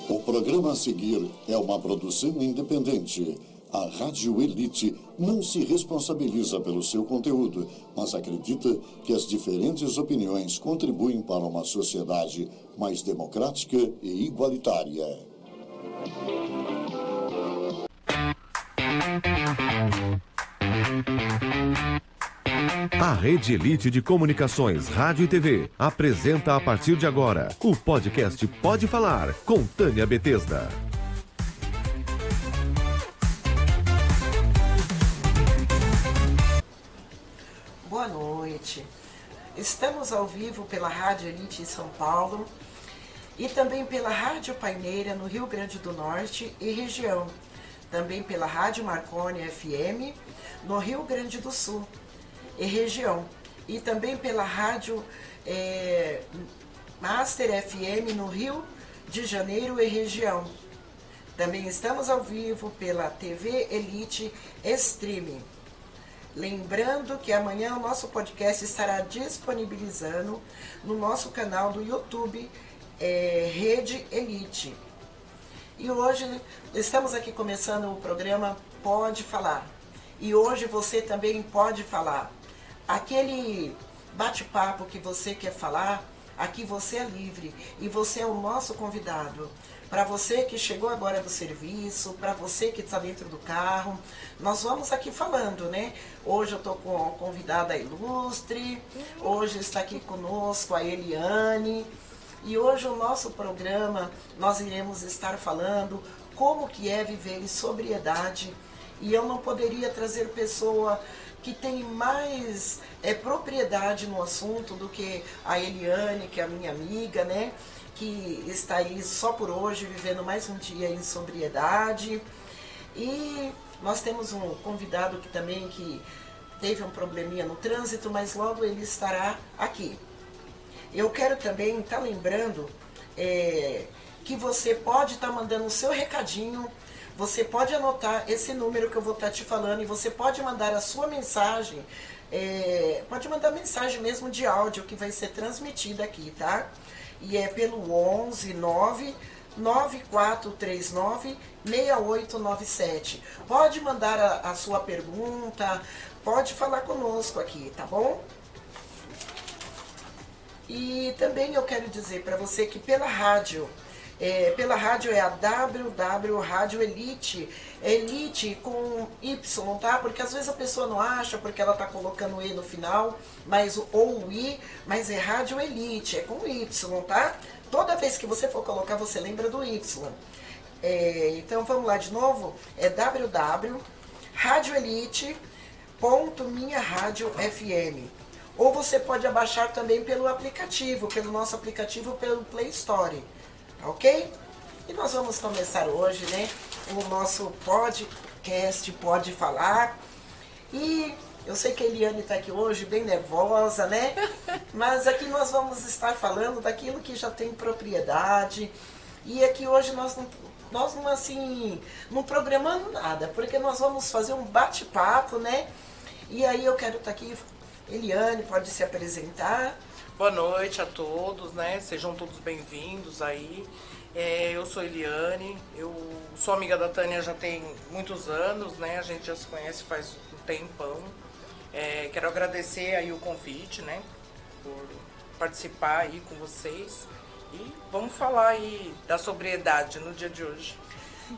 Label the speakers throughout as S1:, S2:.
S1: O programa a seguir é uma produção independente. A Rádio Elite não se responsabiliza pelo seu conteúdo, mas acredita que as diferentes opiniões contribuem para uma sociedade mais democrática e igualitária.
S2: A Rede Elite de Comunicações, Rádio e TV apresenta a partir de agora o podcast Pode Falar, com Tânia Betesda.
S3: Boa noite. Estamos ao vivo pela Rádio Elite em São Paulo e também pela Rádio Paineira no Rio Grande do Norte e região. Também pela Rádio Marconi FM no Rio Grande do Sul e região. E também pela Rádio Master FM no Rio de Janeiro e região. Também estamos ao vivo pela TV Elite Streaming. Lembrando que amanhã o nosso podcast estará disponibilizando no nosso canal do YouTube, Rede Elite. E hoje estamos aqui começando o programa Pode Falar. E hoje você também pode falar. Aquele bate-papo que você quer falar, aqui você é livre e você é o nosso convidado. Para você que chegou agora do serviço, para você que está dentro do carro, nós vamos aqui falando, né? Hoje eu estou com uma convidada ilustre, hoje está aqui conosco a Eliane. E hoje o nosso programa, nós iremos estar falando como que é viver em sobriedade. E eu não poderia trazer pessoa que tem mais propriedade no assunto do que a Eliane, que é a minha amiga, né? Que está aí só por hoje, vivendo mais um dia em sobriedade. E nós temos um convidado que também que teve um probleminha no trânsito, mas logo ele estará aqui. Eu quero também estar lembrando que você pode estar mandando o seu recadinho. Você pode anotar esse número que eu vou estar te falando e você pode mandar a sua mensagem, pode mandar mensagem mesmo de áudio que vai ser transmitida aqui, tá? E é pelo 11 9 9439 6897. Pode mandar a sua pergunta, pode falar conosco aqui, tá bom? E também eu quero dizer para você que pela rádio é a WW Rádio Elite, Elite com Y, tá? Porque às vezes a pessoa não acha, porque ela tá colocando E no final, ou o I, mas é Rádio Elite, é com Y, tá? Toda vez que você for colocar, você lembra do Y. Então vamos lá de novo, é www.radioelite.minharadio.fm. Ou você pode abaixar também pelo aplicativo, pelo nosso aplicativo, pelo Play Store. Ok? E nós vamos começar hoje, né, o nosso podcast Pode Falar. E eu sei que a Eliane está aqui hoje bem nervosa, né? Mas aqui nós vamos estar falando daquilo que já tem propriedade. E aqui hoje nós não programamos nada, porque nós vamos fazer um bate-papo, né? E aí eu quero estar aqui, Eliane, pode se apresentar.
S4: Boa noite a todos, né? Sejam todos bem-vindos aí. Eu sou Eliane, eu sou amiga da Tânia já tem muitos anos, né? A gente já se conhece faz um tempão. Quero agradecer aí o convite, né? Por participar aí com vocês. E vamos falar aí da sobriedade no dia de hoje.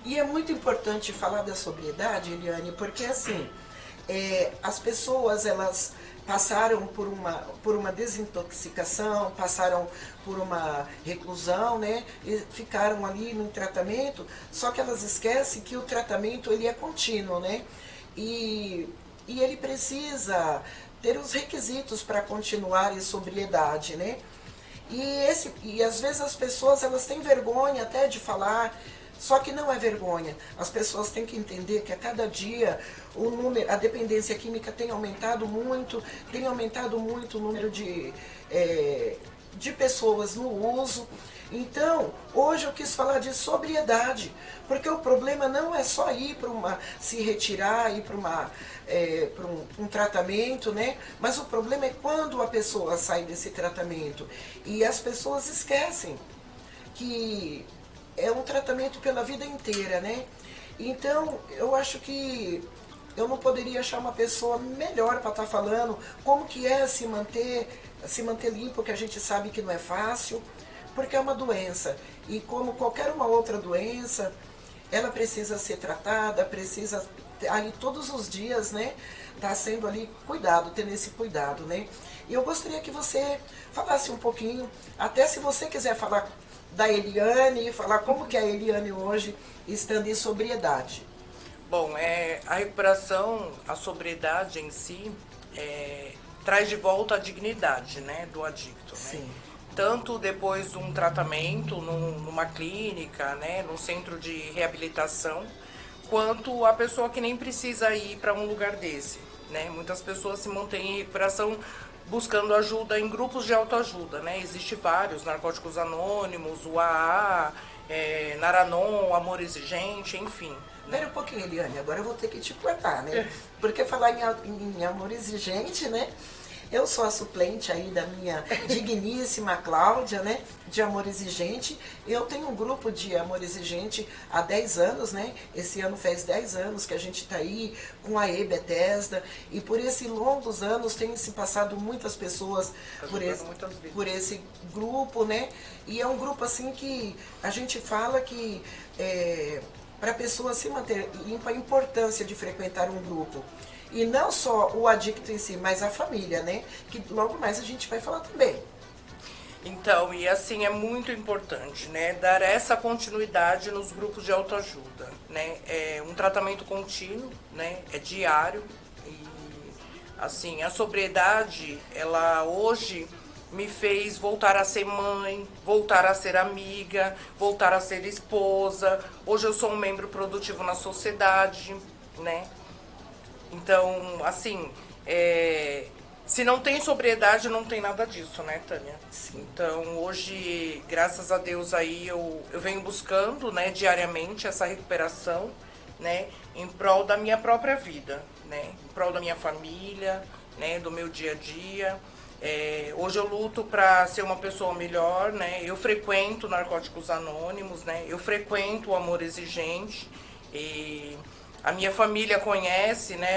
S3: E é muito importante falar da sobriedade, Eliane, porque assim, as pessoas, elas passaram por uma desintoxicação, passaram por uma reclusão, né? E ficaram ali no tratamento, só que elas esquecem que o tratamento ele é contínuo, né? E ele precisa ter os requisitos para continuar em sobriedade, né? E às vezes as pessoas elas têm vergonha até de falar. Só que não é vergonha. As pessoas têm que entender que a cada dia a dependência química tem aumentado muito o número de pessoas no uso. Então, hoje eu quis falar de sobriedade, porque o problema não é só ir para se retirar, ir para um tratamento, né? Mas o problema é quando a pessoa sai desse tratamento. E as pessoas esquecem que é um tratamento pela vida inteira, né? Então, eu acho que eu não poderia achar uma pessoa melhor para estar falando como que é se manter limpo, que a gente sabe que não é fácil, porque é uma doença. E como qualquer uma outra doença, ela precisa ser tratada, precisa ali todos os dias, né? Tá sendo ali cuidado, tendo esse cuidado, né? E eu gostaria que você falasse um pouquinho, até se você quiser falar da Eliane, falar como que é a Eliane hoje, estando em sobriedade.
S4: Bom, a recuperação, a sobriedade em si, traz de volta a dignidade, né, do adicto, né?
S3: Sim.
S4: Tanto depois de um tratamento numa clínica, né, num centro de reabilitação, quanto a pessoa que nem precisa ir para um lugar desse, né? Muitas pessoas se mantêm em recuperação buscando ajuda em grupos de autoajuda, né? Existem vários, Narcóticos Anônimos, o AA, Naranon, Amor Exigente, enfim.
S3: Espera um pouquinho, Eliane, agora eu vou ter que te cortar, né? Porque falar em amor exigente, né? Eu sou a suplente aí da minha digníssima Cláudia, né? De Amor Exigente. Eu tenho um grupo de Amor Exigente há 10 anos, né? Esse ano faz 10 anos que a gente está aí com a Bethesda. E por esses longos anos tem se passado muitas pessoas por esse grupo, né? E é um grupo assim que a gente fala que para a pessoa se manter limpa, a importância de frequentar um grupo. E não só o adicto em si, mas a família, né? Que logo mais a gente vai falar também.
S4: Então, e assim, é muito importante, né? Dar essa continuidade nos grupos de autoajuda, né? É um tratamento contínuo, né? É diário. E, assim, a sobriedade, ela hoje me fez voltar a ser mãe, voltar a ser amiga, voltar a ser esposa. Hoje eu sou um membro produtivo na sociedade, né? Então, assim, se não tem sobriedade, não tem nada disso, né, Tânia?
S3: Sim.
S4: Então, hoje, graças a Deus, aí eu venho buscando, né, diariamente essa recuperação, né, em prol da minha própria vida, né, em prol da minha família, né, do meu dia a dia. Hoje eu luto para ser uma pessoa melhor, né, eu frequento Narcóticos Anônimos, né, eu frequento o Amor Exigente e a minha família conhece, né,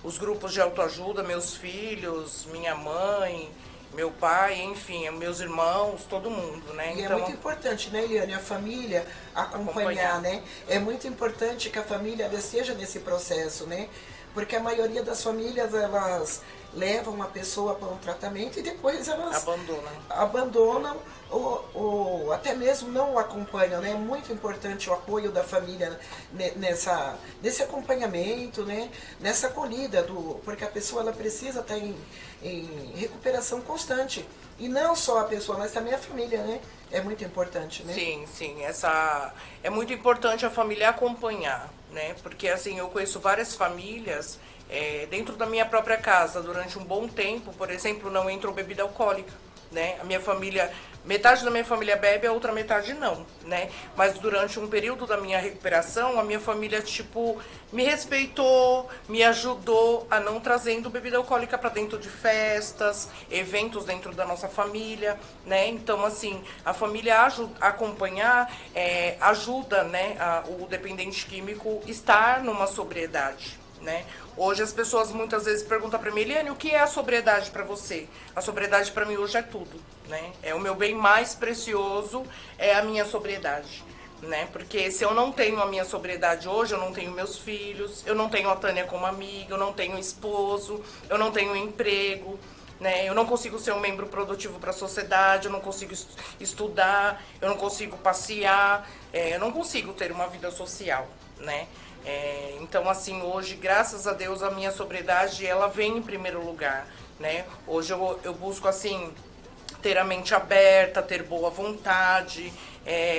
S4: os grupos de autoajuda, meus filhos, minha mãe, meu pai, enfim, meus irmãos, todo mundo, né?
S3: E
S4: então,
S3: é muito importante, né, Eliane, a família acompanhar, né? É muito importante que a família esteja nesse processo, né? Porque a maioria das famílias, elas levam uma pessoa para um tratamento e depois elas abandonam ou até mesmo não o acompanham, né? É muito importante o apoio da família nesse acompanhamento, né? Nessa acolhida, porque a pessoa ela precisa estar em recuperação constante. E não só a pessoa, mas também a família, né? É muito importante, né?
S4: Sim, sim. É muito importante a família acompanhar, né? Porque, assim, eu conheço várias famílias dentro da minha própria casa. Durante um bom tempo, por exemplo, não entrou bebida alcoólica, né? A minha família, metade da minha família bebe, a outra metade não, né? Mas durante um período da minha recuperação, a minha família, tipo, me respeitou, me ajudou a não trazendo bebida alcoólica para dentro de festas, eventos dentro da nossa família, né? Então, assim, a família acompanhar ajuda, né, o dependente químico estar numa sobriedade, né? Hoje as pessoas muitas vezes perguntam para mim, Eliane, o que é a sobriedade para você? A sobriedade para mim hoje é tudo, né? É o meu bem mais precioso, é a minha sobriedade, né? Porque se eu não tenho a minha sobriedade hoje, eu não tenho meus filhos, eu não tenho a Tânia como amiga, eu não tenho esposo, eu não tenho emprego, né? Eu não consigo ser um membro produtivo para a sociedade, eu não consigo estudar, eu não consigo passear, eu não consigo ter uma vida social, né? Então, assim, hoje, graças a Deus, a minha sobriedade, ela vem em primeiro lugar, né? Hoje eu busco, assim, ter a mente aberta, ter boa vontade,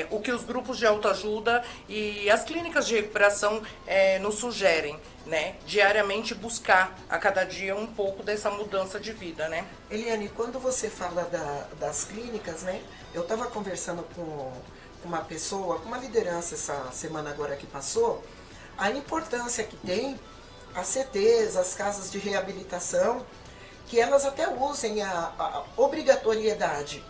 S4: o que os grupos de autoajuda e as clínicas de recuperação nos sugerem, né? Diariamente buscar a cada dia um pouco dessa mudança de vida, né?
S3: Eliane, quando você fala das clínicas, né? Eu estava conversando com uma pessoa, com uma liderança essa semana agora que passou, a importância que tem as CTs, as casas de reabilitação, que elas até usem a obrigatoriedade.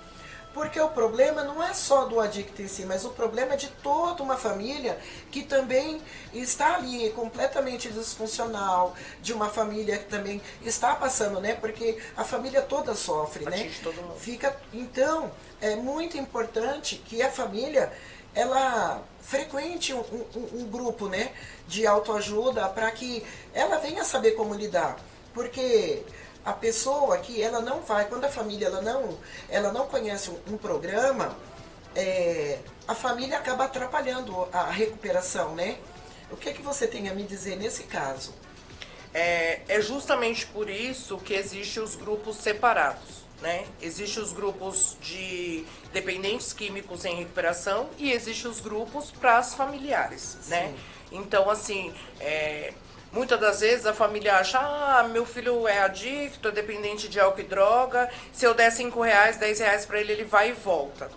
S3: Porque o problema não é só do adicto em si, mas o problema é de toda uma família que também está ali completamente disfuncional, de uma família que também está passando, né? Porque a família toda sofre, né?
S4: Todo mundo.
S3: Então, é muito importante que a família, ela frequente um grupo, né, de autoajuda para que ela venha saber como lidar. Porque a pessoa que ela não vai, quando a família ela não conhece um programa, a família acaba atrapalhando a recuperação, né? O que é que você tem a me dizer nesse caso?
S4: É justamente por isso que existem os grupos separados, né? Existem os grupos de dependentes químicos em recuperação e existem os grupos para as familiares, né? Então, assim, muitas das vezes a família acha, meu filho é adicto, é dependente de álcool e droga, se eu der R$5, R$10 para ele vai e volta.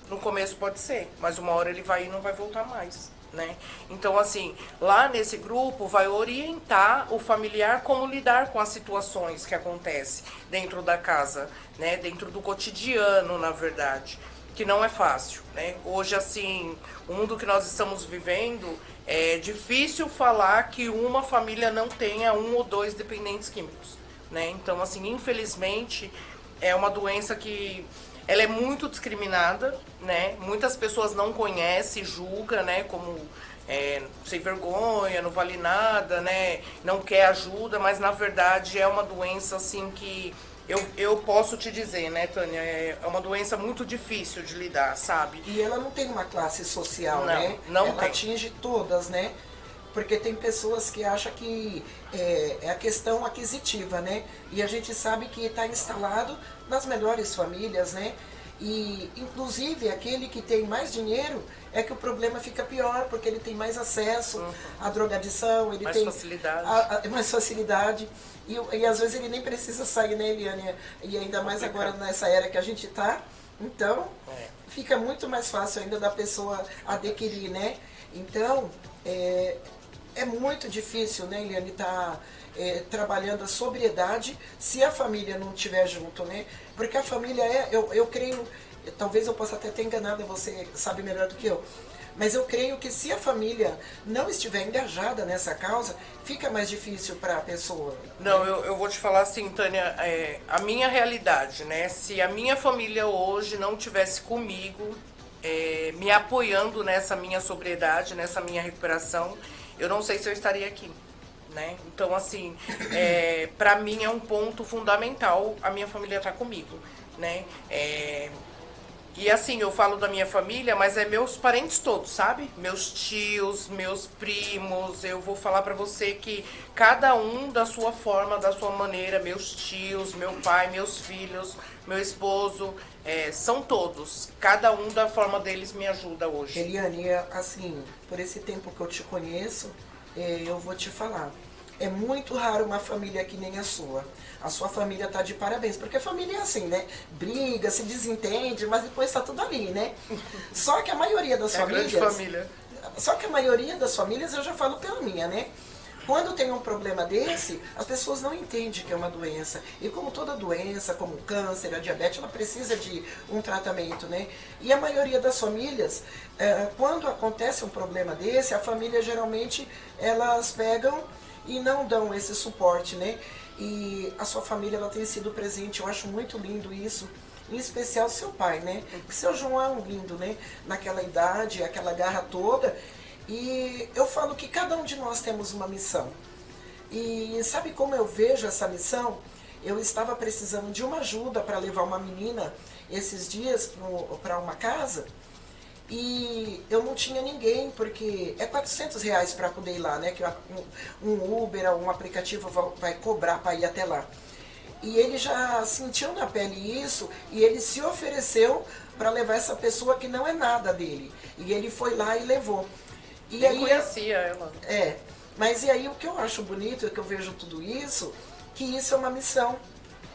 S4: No começo pode ser, mas uma hora ele vai e não vai voltar mais, né? Então, assim, lá nesse grupo vai orientar o familiar como lidar com as situações que acontecem dentro da casa, né? Dentro do cotidiano, na verdade, que não é fácil, né? Hoje, assim, o mundo que nós estamos vivendo, é difícil falar que uma família não tenha 1 ou 2 dependentes químicos, né? Então, assim, infelizmente, é uma doença que ela é muito discriminada, né? Muitas pessoas não conhecem, julgam, né? Como sem vergonha, não vale nada, né? Não quer ajuda, mas na verdade é uma doença assim que eu posso te dizer, né, Tânia? É uma doença muito difícil de lidar, sabe?
S3: E ela não tem uma classe social,
S4: Não,
S3: né?
S4: não
S3: ela
S4: tem.
S3: atinge todas, né? Porque tem pessoas que acham que é a questão aquisitiva, né? E a gente sabe que está instalado nas melhores famílias, né? E, inclusive, aquele que tem mais dinheiro é que o problema fica pior, porque ele tem mais acesso à drogadição, ele
S4: Mais
S3: tem
S4: facilidade.
S3: mais facilidade. E às vezes ele nem precisa sair, né, Eliane? E ainda mais agora nessa era que a gente está. Então, fica muito mais fácil ainda da pessoa adquirir, né? Então, é muito difícil, né, Eliane, estar trabalhando a sobriedade se a família não estiver junto, né? Porque a família eu creio, talvez eu possa até ter enganado, você sabe melhor do que eu, mas eu creio que se a família não estiver engajada nessa causa, fica mais difícil para a pessoa.
S4: Não, eu vou te falar assim, Tânia, a minha realidade, né? Se a minha família hoje não tivesse comigo, me apoiando nessa minha sobriedade, nessa minha recuperação, eu não sei se eu estaria aqui, né? Então, assim, para mim é um ponto fundamental a minha família estar comigo, né? E assim, eu falo da minha família, mas é meus parentes todos, sabe? Meus tios, meus primos, eu vou falar pra você que cada um da sua forma, da sua maneira, meus tios, meu pai, meus filhos, meu esposo, são todos. Cada um da forma deles me ajuda hoje.
S3: Eliane, assim, por esse tempo que eu te conheço, eu vou te falar. É muito raro uma família que nem a sua. A sua família tá de parabéns, porque a família é assim, né? Briga, se desentende, mas depois tá tudo ali, né? Só que a maioria das famílias...
S4: grande família.
S3: Só que a maioria das famílias, eu já falo pela minha, né? Quando tem um problema desse, as pessoas não entendem que é uma doença. E como toda doença, como o câncer, a diabetes, ela precisa de um tratamento, né? E a maioria das famílias, quando acontece um problema desse, a família geralmente, elas pegam e não dão esse suporte, né? E a sua família, ela tem sido presente, eu acho muito lindo isso, em especial seu pai, né? Porque seu João é um lindo, né? Naquela idade, aquela garra toda. E eu falo que cada um de nós temos uma missão. E sabe como eu vejo essa missão? Eu estava precisando de uma ajuda para levar uma menina esses dias para uma casa. E eu não tinha ninguém, porque é R$400 para poder ir lá, né? Que um Uber ou um aplicativo vai cobrar para ir até lá. E ele já sentiu na pele isso e ele se ofereceu para levar essa pessoa que não é nada dele. E ele foi lá e levou. E
S4: Eu
S3: aí,
S4: conhecia ela.
S3: Mas e aí o que eu acho bonito, é que eu vejo tudo isso, que isso é uma missão.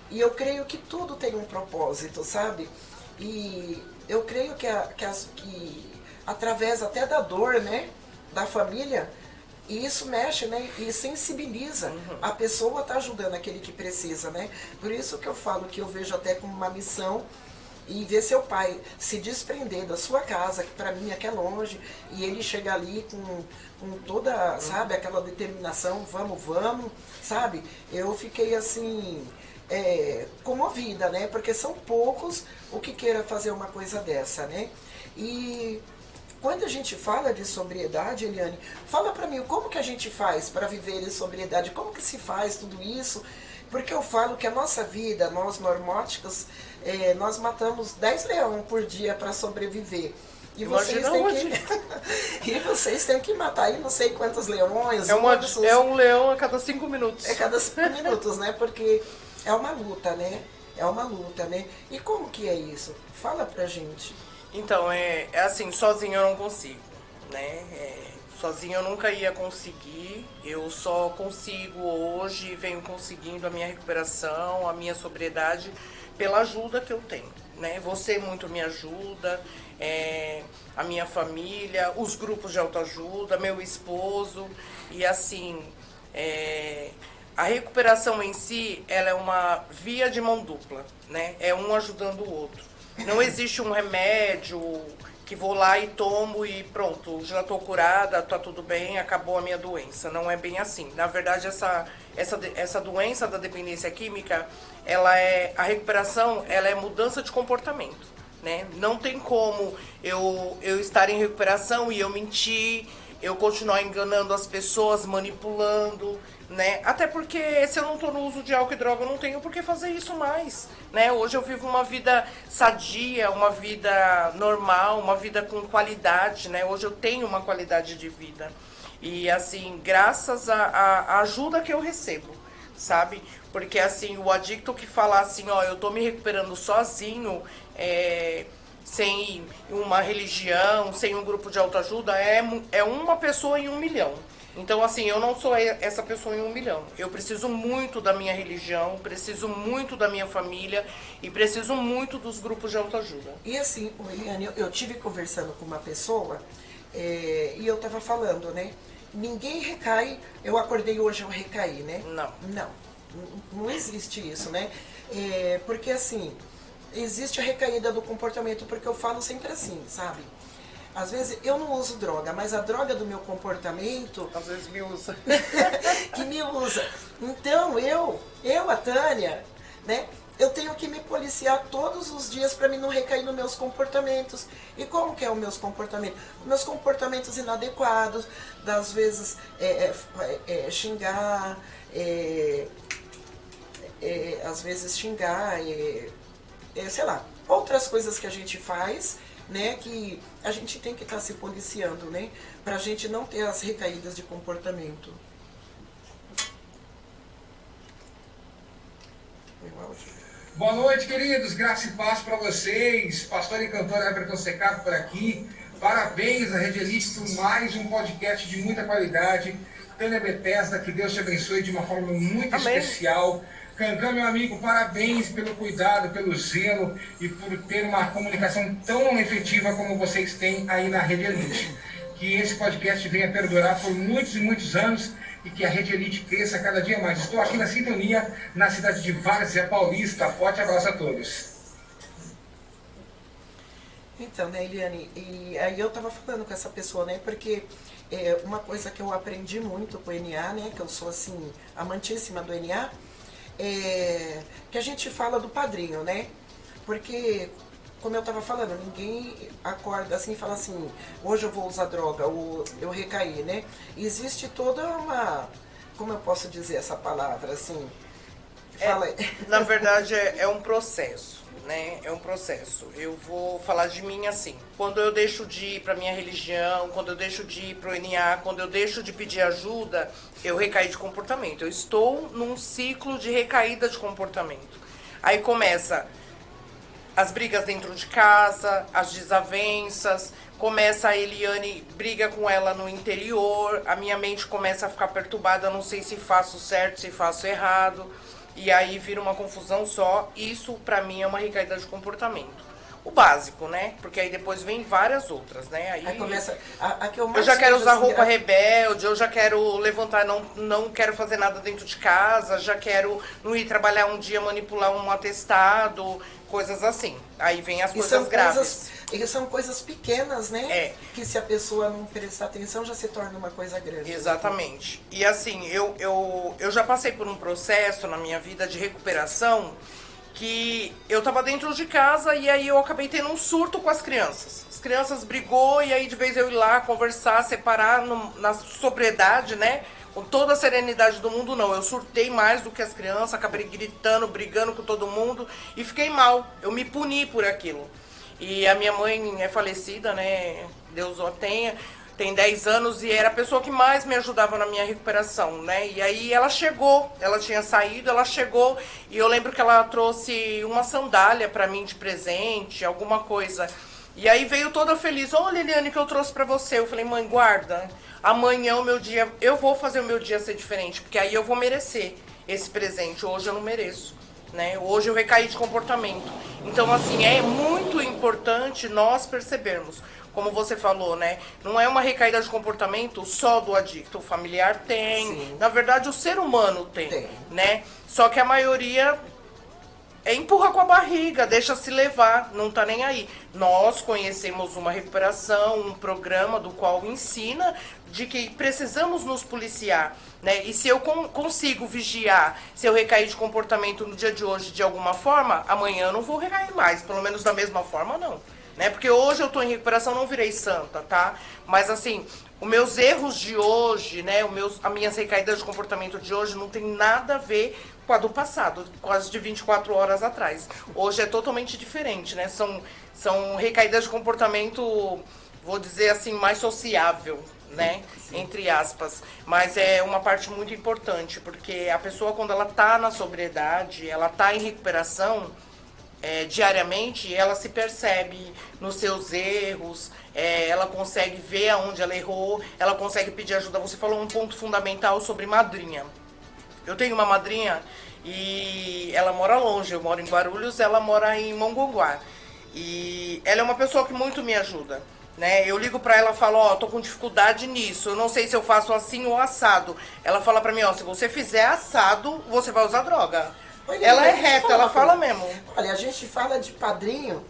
S3: E eu creio que tudo tem um propósito, sabe? E eu creio que através até da dor, né, da família, isso mexe, né, e sensibiliza. A pessoa está ajudando aquele que precisa, né? Por isso que eu falo que eu vejo até como uma missão e ver seu pai se desprender da sua casa, que para mim é que é longe, e ele chega ali com toda, sabe, aquela determinação, vamos, sabe? Eu fiquei assim, comovida, né? Porque são poucos o que queira fazer uma coisa dessa, né? E quando a gente fala de sobriedade, Eliane, fala para mim, como que a gente faz para viver em sobriedade? Como que se faz tudo isso? Porque eu falo que a nossa vida, nós normóticos, nós matamos 10 leões por dia para sobreviver. E vocês têm que matar aí não sei quantos leões.
S4: É um leão a cada 5 minutos.
S3: É cada 5 minutos, né? Porque é uma luta, né? É uma luta, né? E como que é isso? Fala pra gente.
S4: Então, é assim, sozinho eu não consigo, né? Sozinho eu nunca ia conseguir, eu só consigo hoje, venho conseguindo a minha recuperação, a minha sobriedade, pela ajuda que eu tenho, né? Você muito me ajuda, a minha família, os grupos de autoajuda, meu esposo, e assim, a recuperação em si, ela é uma via de mão dupla, né? É um ajudando o outro. Não existe um remédio que vou lá e tomo e pronto, já estou curada, está tudo bem, acabou a minha doença. Não é bem assim. Na verdade, essa doença da dependência química, a recuperação, ela é mudança de comportamento, né? Não tem como eu estar em recuperação e eu mentir, eu continuar enganando as pessoas, manipulando, né? Até porque se eu não estou no uso de álcool e droga, eu não tenho por que fazer isso mais, né? Hoje eu vivo uma vida sadia, uma vida normal, uma vida com qualidade, né? Hoje eu tenho uma qualidade de vida. E assim, graças à ajuda que eu recebo, sabe? Porque assim, o adicto que fala assim, ó, eu tô me recuperando sozinho, sem uma religião, sem um grupo de autoajuda, é uma pessoa em 1 milhão. Então, assim, eu não sou essa pessoa em 1 milhão. Eu preciso muito da minha religião, preciso muito da minha família e preciso muito dos grupos de autoajuda.
S3: E assim, Eliane, eu tive conversando com uma pessoa e eu tava falando, né? Ninguém recai, eu acordei hoje, eu recaí, né? Não existe isso, né? Porque assim, existe a recaída do comportamento, porque eu falo sempre assim, sabe? Às vezes eu não uso droga, mas a droga do meu comportamento...
S4: Às vezes me usa.
S3: que me usa. Então a Tânia, né? Eu tenho que me policiar todos os dias para mim não recair nos meus comportamentos. E como que é os meus comportamentos? Meus comportamentos inadequados, das vezes xingar, às vezes xingar, sei lá, outras coisas que a gente faz, né, que a gente tem que estar se policiando, né, pra gente não ter as recaídas de comportamento.
S5: Boa noite, queridos, graça e paz para vocês, pastor e cantor Everton Secato por aqui, parabéns à Rede Elite por mais um podcast de muita qualidade. Tânia Bethesda, que Deus te abençoe de uma forma muito especial. Cancan, meu amigo, parabéns pelo cuidado, pelo zelo e por ter uma comunicação tão efetiva como vocês têm aí na Rede Elite. Que esse podcast venha perdurar por muitos e muitos anos e que a Rede Elite cresça cada dia mais. Estou aqui na sintonia, na cidade de Várzea Paulista. Forte abraço a todos.
S3: Então, né, Eliane, e aí eu tava falando com essa pessoa, né, porque uma coisa que eu aprendi muito com o NA, né, que eu sou, assim, amantíssima do NA, que a gente fala do padrinho, né? Porque, como eu estava falando, ninguém acorda assim e fala assim, hoje eu vou usar droga, ou eu recaí, né? Existe toda uma... Como eu posso dizer essa palavra, assim? Fala aí.
S4: Na verdade, é um processo, né? É um processo. Eu vou falar de mim assim. Quando eu deixo de ir para minha religião, quando eu deixo de ir para o NA, quando eu deixo de pedir ajuda, eu recaí de comportamento. Eu estou num ciclo de recaída de comportamento. Aí começa as brigas dentro de casa, as desavenças, começa a Eliane, briga com ela no interior, a minha mente começa a ficar perturbada, não sei se faço certo, se faço errado, e aí vira uma confusão só. Isso, pra mim, é uma recaída de comportamento. o básico, né? Porque aí depois vem várias outras, né?
S3: Aí começa a que eu
S4: eu já quero
S3: vejo,
S4: usar
S3: assim,
S4: roupa rebelde, eu já quero levantar, não quero fazer nada dentro de casa, já quero não ir trabalhar um dia, manipular um atestado, coisas assim. Aí vem as coisas graves.
S3: E são coisas pequenas, né?
S4: É.
S3: Que se a pessoa não prestar atenção já se torna uma coisa grande.
S4: Exatamente. E assim, eu já passei por um processo na minha vida de recuperação que eu tava dentro de casa e aí eu acabei tendo um surto com as crianças. As crianças brigou e aí de vez eu ir lá conversar, separar na sobriedade, né? Com toda a serenidade do mundo, não. Eu surtei mais do que as crianças, acabei gritando, brigando com todo mundo e fiquei mal. Eu me puni por aquilo. E a minha mãe é falecida, né? Deus o tenha. Tem 10 anos e era a pessoa que mais me ajudava na minha recuperação, né? E aí ela chegou, ela tinha saído, ela chegou e eu lembro que ela trouxe uma sandália pra mim de presente, alguma coisa. E aí veio toda feliz, olha, Eliane, que eu trouxe pra você. Eu falei, mãe, guarda, amanhã é o meu dia, eu vou fazer o meu dia ser diferente, porque aí eu vou merecer esse presente, hoje eu não mereço. Né? Hoje eu recaí de comportamento. Então, assim, é muito importante nós percebermos, como você falou, né? Não é uma recaída de comportamento só do adicto. O familiar tem, sim. Na verdade o ser humano tem, né? Só que a maioria empurra com a barriga, deixa se levar, não tá nem aí. Nós conhecemos uma recuperação, um programa do qual ensina de que precisamos nos policiar, né? E se eu consigo vigiar, se eu recair de comportamento no dia de hoje de alguma forma, amanhã eu não vou recair mais, pelo menos da mesma forma não, né? Porque hoje eu tô em recuperação, não virei santa, tá? Mas assim, os meus erros de hoje, né, as minhas recaídas de comportamento de hoje não tem nada a ver com a do passado, quase de 24 horas atrás. Hoje é totalmente diferente, né? São recaídas de comportamento, vou dizer assim, mais sociável, né? Sim. Entre aspas. Mas é uma parte muito importante, porque a pessoa, quando ela tá na sobriedade, ela tá em recuperação, diariamente, ela se percebe nos seus erros, ela consegue ver aonde ela errou, ela consegue pedir ajuda. Você falou um ponto fundamental sobre madrinha. Eu tenho uma madrinha e ela mora longe, eu moro em Guarulhos, ela mora em Mongaguá. E ela é uma pessoa que muito me ajuda, né? Eu ligo pra ela e falo, ó, tô com dificuldade nisso, eu não sei se eu faço assim ou assado. Ela fala pra mim, ó, se você fizer assado, você vai usar droga. Olha, ela é reta, ela fala mesmo.
S3: Olha, a gente fala de padrinho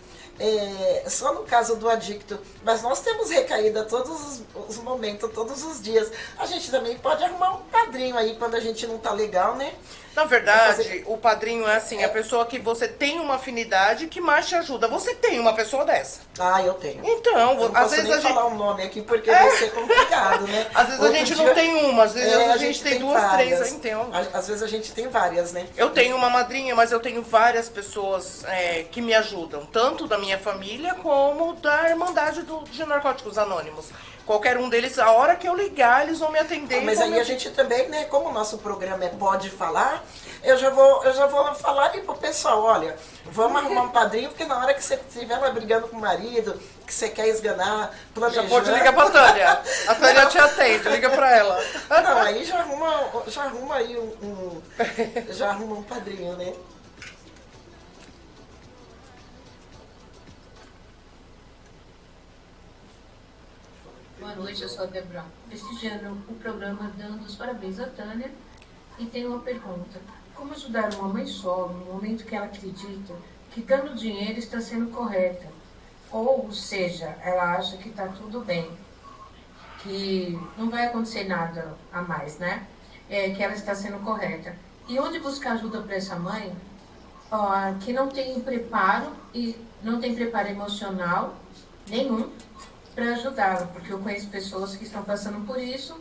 S3: só no caso do adicto, mas nós temos recaída todos os momentos, todos os dias. A gente também pode arrumar um padrinho aí quando a gente não tá legal, né?
S4: Na verdade, o padrinho é assim, a pessoa que você tem uma afinidade que mais te ajuda. Você tem uma pessoa dessa?
S3: Ah, eu tenho.
S4: Então,
S3: eu não
S4: às
S3: posso
S4: vezes
S3: nem falar um nome aqui porque vai ser complicado, né?
S4: Às vezes a gente não tem uma, às vezes a gente tem duas,
S3: várias.
S4: três, então.
S3: Às vezes a gente tem várias, né?
S4: Eu tenho uma madrinha, mas eu tenho várias pessoas que me ajudam, tanto da minha família como da Irmandade de Narcóticos Anônimos. Qualquer um deles, a hora que eu ligar, eles vão me atender.
S3: Mas aí a gente também, né, como o nosso programa Pode Falar, eu já vou falar ali pro pessoal, olha, vamos arrumar um padrinho, porque na hora que você estiver lá brigando com o marido, que você quer esganar, planejando...
S4: Já pode ligar pra Tânia. A Tânia te atende, liga pra ela.
S3: Não, aí já arruma aí já arruma um padrinho, né?
S6: Boa noite, eu sou a Débora, prestigiando o programa, dando os parabéns à Tânia, e tenho uma pergunta. Como ajudar uma mãe solo no momento que ela acredita que dando dinheiro está sendo correta? Ou seja, ela acha que está tudo bem, que não vai acontecer nada a mais, né? Que ela está sendo correta. E onde buscar ajuda para essa mãe que não tem preparo e não tem preparo emocional nenhum para ajudá-la, porque eu conheço pessoas que estão passando por isso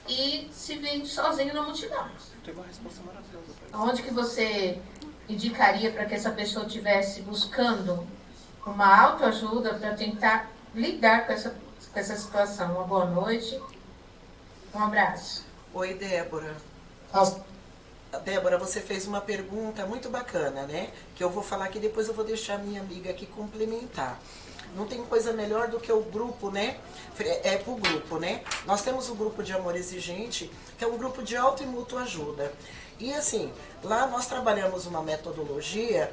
S6: e se veem sozinho na multidão.
S4: Tem uma resposta maravilhosa.
S6: Onde que você indicaria para que essa pessoa estivesse buscando uma autoajuda para tentar lidar com essa situação? Uma boa noite, um abraço.
S3: Oi, Débora. Débora, você fez uma pergunta muito bacana, né? Que eu vou falar aqui, depois eu vou deixar a minha amiga aqui complementar. Não tem coisa melhor do que o grupo, né? Pro grupo, né? Nós temos o grupo de Amor Exigente, que é um grupo de auto e mútua ajuda. E assim, lá nós trabalhamos uma metodologia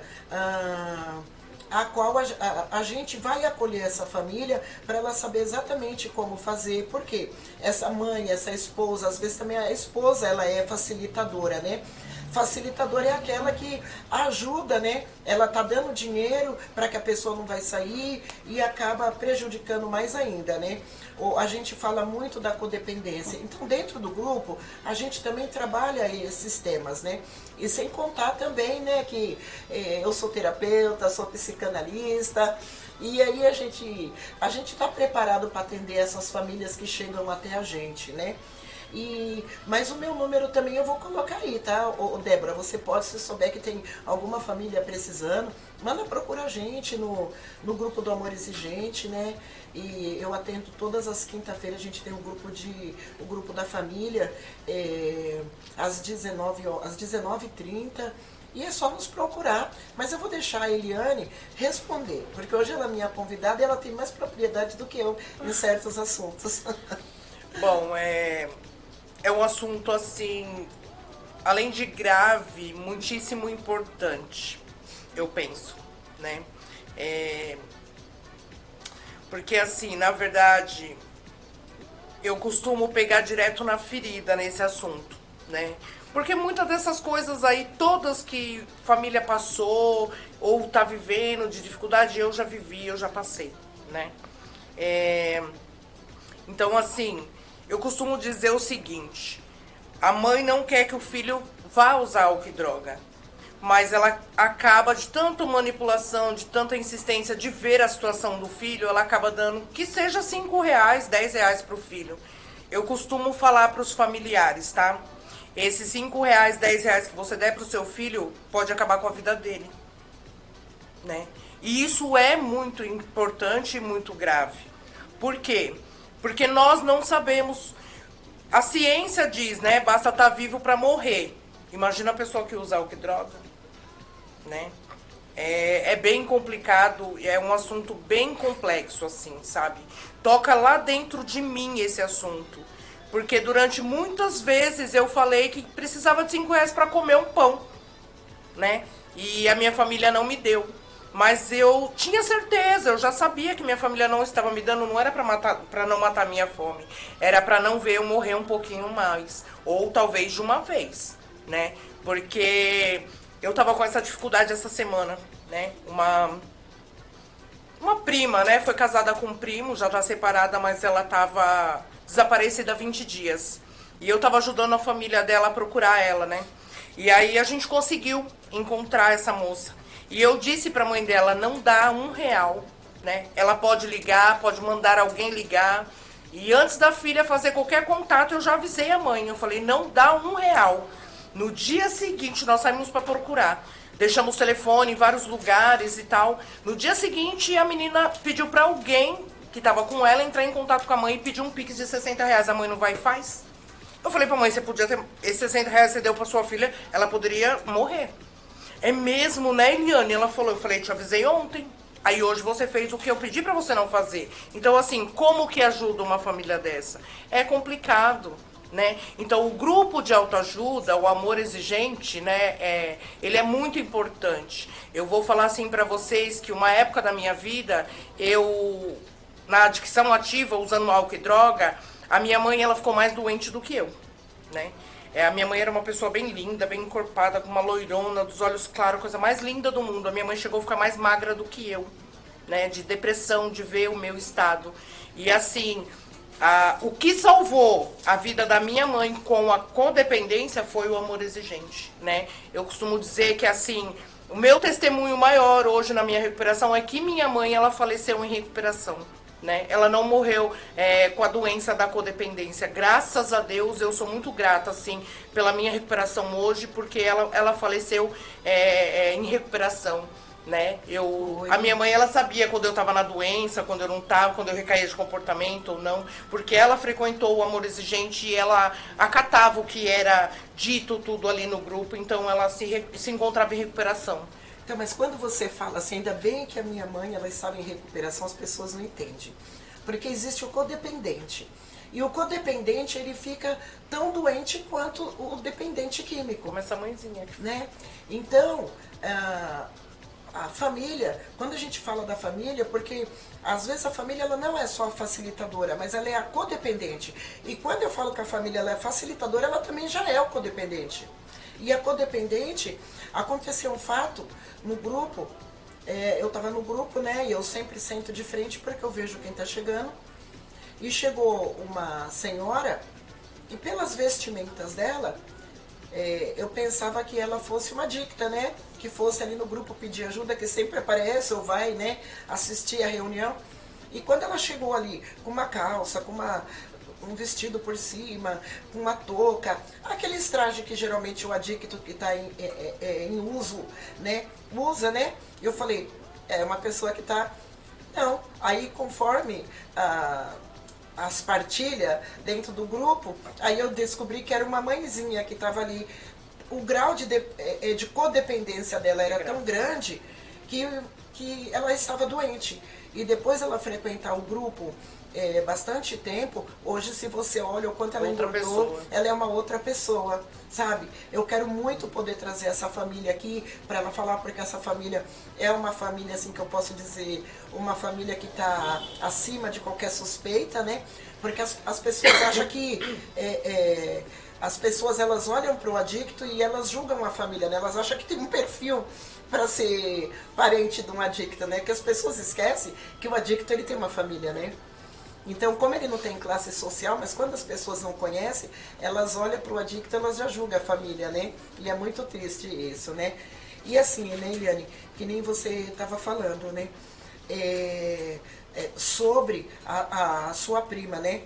S3: a qual a gente vai acolher essa família para ela saber exatamente como fazer, porque essa mãe, essa esposa, às vezes também a esposa ela é facilitadora, né? Facilitadora é aquela que ajuda, né? Ela tá dando dinheiro para que a pessoa não vai sair e acaba prejudicando mais ainda, né? A gente fala muito da codependência. Então, dentro do grupo, a gente também trabalha esses temas, né? E sem contar também, né, que eu sou terapeuta, sou psicanalista, e aí a gente está preparado para atender essas famílias que chegam até a gente, né? Mas o meu número também eu vou colocar aí, tá? Débora, você pode, se souber que tem alguma família precisando, manda procurar a gente no grupo do Amor Exigente, né? E eu atendo todas as quinta-feiras, a gente tem o grupo da família, às 19h30. E é só nos procurar. Mas eu vou deixar a Eliane responder, porque hoje ela é minha convidada e ela tem mais propriedade do que eu em certos assuntos.
S4: Bom, é um assunto, assim, além de grave, muitíssimo importante, eu penso, né? Porque, assim, na verdade, eu costumo pegar direto na ferida nesse assunto, né? Porque muitas dessas coisas aí, todas que família passou ou tá vivendo de dificuldade, eu já vivi, eu já passei, né? Então, assim, eu costumo dizer o seguinte: a mãe não quer que o filho vá usar álcool e droga, mas ela acaba, de tanta manipulação, de tanta insistência de ver a situação do filho, ela acaba dando, que seja R$5, R$10 para o filho. Eu costumo falar para os familiares, tá? Esses R$5, R$10 que você der para o seu filho pode acabar com a vida dele, né? E isso é muito importante e muito grave. Por quê? Porque nós não sabemos. A ciência diz, né? Basta estar vivo para morrer. Imagina a pessoa que usa álcool e droga, né? É bem complicado, é um assunto bem complexo, assim, sabe? Toca lá dentro de mim esse assunto. Porque durante muitas vezes eu falei que precisava de R$5 para comer um pão, né? E a minha família não me deu. Mas eu tinha certeza, eu já sabia que minha família não estava me dando, não era para não matar minha fome, era para não ver eu morrer um pouquinho mais, ou talvez de uma vez, né? Porque eu tava com essa dificuldade essa semana, né? Uma prima, né? Foi casada com um primo, já tá separada, mas ela tava desaparecida há 20 dias. E eu tava ajudando a família dela a procurar ela, né? E aí a gente conseguiu encontrar essa moça. E eu disse pra mãe dela, não dá R$1, né? Ela pode ligar, pode mandar alguém ligar. E antes da filha fazer qualquer contato, eu já avisei a mãe. Eu falei, não dá R$1. No dia seguinte, nós saímos pra procurar. Deixamos o telefone em vários lugares e tal. No dia seguinte, a menina pediu pra alguém que tava com ela entrar em contato com a mãe e pedir um Pix de R$60. A mãe não vai e faz? Eu falei pra mãe, você podia ter... Esses R$60 você deu pra sua filha, ela poderia morrer. É mesmo, né, Eliane? Ela falou, eu falei, te avisei ontem. Aí hoje você fez o que eu pedi pra você não fazer. Então, assim, como que ajuda uma família dessa? É complicado, né? Então, o grupo de autoajuda, o Amor Exigente, né, ele é muito importante. Eu vou falar assim pra vocês que uma época da minha vida, eu, na adicção ativa, usando álcool e droga, a minha mãe, ela ficou mais doente do que eu, né? A minha mãe era uma pessoa bem linda, bem encorpada, com uma loirona, dos olhos claros, coisa mais linda do mundo. A minha mãe chegou a ficar mais magra do que eu, né? De depressão, de ver o meu estado. E assim, o que salvou a vida da minha mãe com a codependência foi o Amor Exigente, né? Eu costumo dizer que, assim, o meu testemunho maior hoje na minha recuperação é que minha mãe, ela faleceu em recuperação. Né? Ela não morreu com a doença da codependência. Graças a Deus, eu sou muito grata, assim, pela minha recuperação hoje, porque ela faleceu em recuperação, né? A minha mãe, ela sabia quando eu estava na doença, quando eu não estava, quando eu recaía de comportamento ou não, porque ela frequentou o Amor Exigente e ela acatava o que era dito tudo ali no grupo, então ela se encontrava em recuperação.
S3: Então, mas quando você fala assim, ainda bem que a minha mãe, ela estava em recuperação, as pessoas não entendem. Porque existe o codependente. E o codependente, ele fica tão doente quanto o dependente químico.
S4: Como essa mãezinha.
S3: Né? Então, a família, quando a gente fala da família, porque às vezes a família ela não é só a facilitadora, mas ela é a codependente. E quando eu falo que a família ela é facilitadora, ela também já é o codependente. E a codependente, aconteceu um fato no grupo, eu estava no grupo, né, e eu sempre sento de frente porque eu vejo quem está chegando. E chegou uma senhora, e pelas vestimentas dela, eu pensava que ela fosse uma adicta, né? Que fosse ali no grupo pedir ajuda, que sempre aparece ou vai, né, assistir a reunião. E quando ela chegou ali com uma calça, com um vestido por cima, com uma touca, aqueles trajes que geralmente o adicto que está em uso, né, usa, né? Eu falei, é uma pessoa que está... Não, aí conforme as partilhas dentro do grupo, aí eu descobri que era uma mãezinha que estava ali. O grau de codependência dela era tão grande que ela estava doente. E depois ela frequentar o grupo bastante tempo, hoje se você olha o quanto ela engordou, ela é uma outra pessoa, sabe? Eu quero muito poder trazer essa família aqui para ela falar, porque essa família é uma família, assim, que eu posso dizer, uma família que está acima de qualquer suspeita, né? Porque as pessoas acham que... as pessoas, elas olham para o adicto e elas julgam a família, né? Elas acham que tem um perfil para ser parente de um adicto, né? Que as pessoas esquecem que o adicto, ele tem uma família, né? Então, como ele não tem classe social, mas quando as pessoas não conhecem, elas olham para o adicto, elas já julgam a família, né? E é muito triste isso, né? E assim, né, Eliane, que nem você estava falando, né? Sobre a sua prima, né?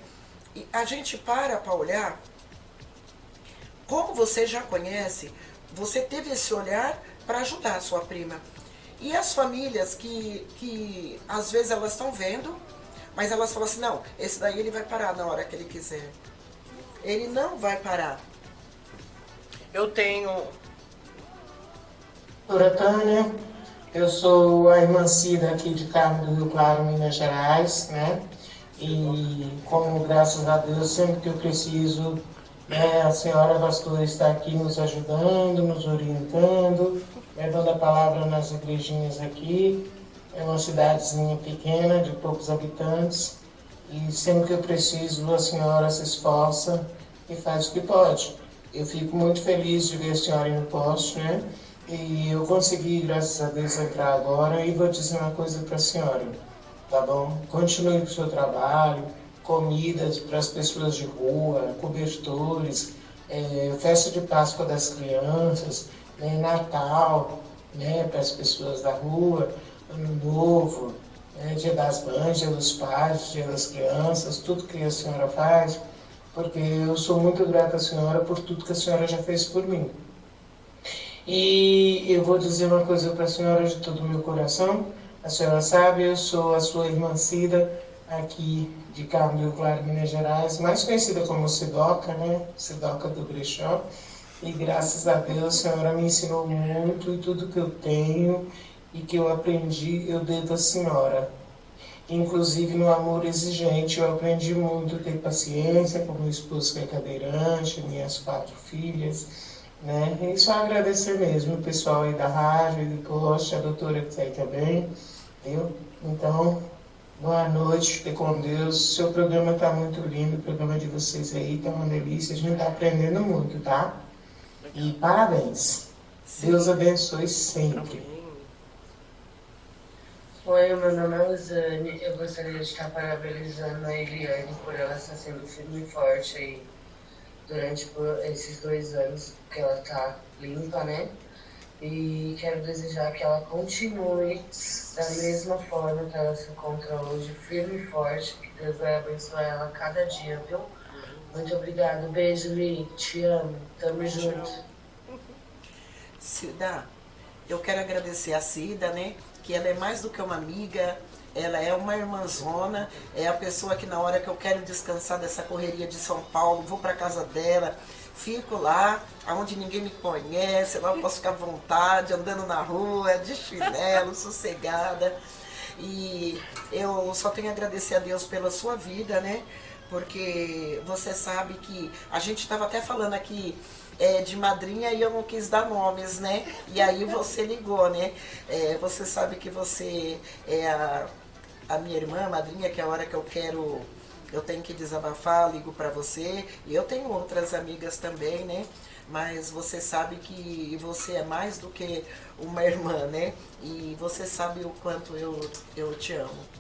S3: E a gente para olhar, como você já conhece, você teve esse olhar para ajudar a sua prima. E as famílias que às vezes elas estão vendo, mas elas falam assim, não, esse daí ele vai parar na hora que ele quiser. Ele não vai parar.
S4: Eu tenho...
S7: Doutora Tânia, eu sou a irmã Cida aqui de Carmo do Rio Claro, Minas Gerais, né? E como, graças a Deus, sempre que eu preciso, né, a senhora pastora está aqui nos ajudando, nos orientando, levando a palavra nas igrejinhas aqui. É uma cidadezinha pequena, de poucos habitantes, e sempre que eu preciso, a senhora se esforça e faz o que pode. Eu fico muito feliz de ver a senhora no poste, né? E eu consegui, graças a Deus, entrar agora, e vou dizer uma coisa para a senhora, tá bom? Continue com o seu trabalho, comidas para as pessoas de rua, cobertores, festa de Páscoa das crianças, né, Natal, né, para as pessoas da rua, Ano Novo, Dia das Mães, Dia dos Pais, Dia das Crianças, tudo que a senhora faz, porque eu sou muito grata à senhora por tudo que a senhora já fez por mim. E eu vou dizer uma coisa para a senhora de todo o meu coração. A senhora sabe, eu sou a sua irmã Cida, aqui de Carmo do Rio Claro, Minas Gerais, mais conhecida como Sidoca, né? Sidoca do Brechó. E graças a Deus a senhora me ensinou muito, e tudo que eu tenho e que eu aprendi, eu devo à senhora. Inclusive no amor exigente, eu aprendi muito a ter paciência com meu esposo que é cadeirante, minhas 4 filhas, né? E só agradecer mesmo o pessoal aí da rádio, e do poste, a doutora que está aí também, viu? Então, boa noite, fique com Deus. O seu programa está muito lindo, o programa de vocês aí está uma delícia, a gente está aprendendo muito, tá? E parabéns. Sim. Deus abençoe sempre.
S8: Oi, meu nome é Usane. Eu gostaria de estar parabenizando a Eliane por ela estar sendo firme e forte aí durante esses 2 anos que ela está limpa, né? E quero desejar que ela continue da mesma forma que ela se encontra hoje, firme e forte, que Deus vai abençoar ela a cada dia, viu? Muito obrigada. Beijo, Li. Te amo. Tamo junto.
S3: Cida, eu quero agradecer a Cida, né? Que ela é mais do que uma amiga, ela é uma irmãzona, é a pessoa que na hora que eu quero descansar dessa correria de São Paulo, vou para casa dela, fico lá, onde ninguém me conhece, lá eu posso ficar à vontade, andando na rua, de chinelo, sossegada. E eu só tenho a agradecer a Deus pela sua vida, né? Porque você sabe que a gente estava até falando aqui de madrinha e eu não quis dar nomes, né? E aí você ligou, né? Você sabe que você é a minha irmã, a madrinha, que a hora que eu tenho que desabafar, ligo para você. E eu tenho outras amigas também, né? Mas você sabe que você é mais do que uma irmã, né? E você sabe o quanto eu te amo.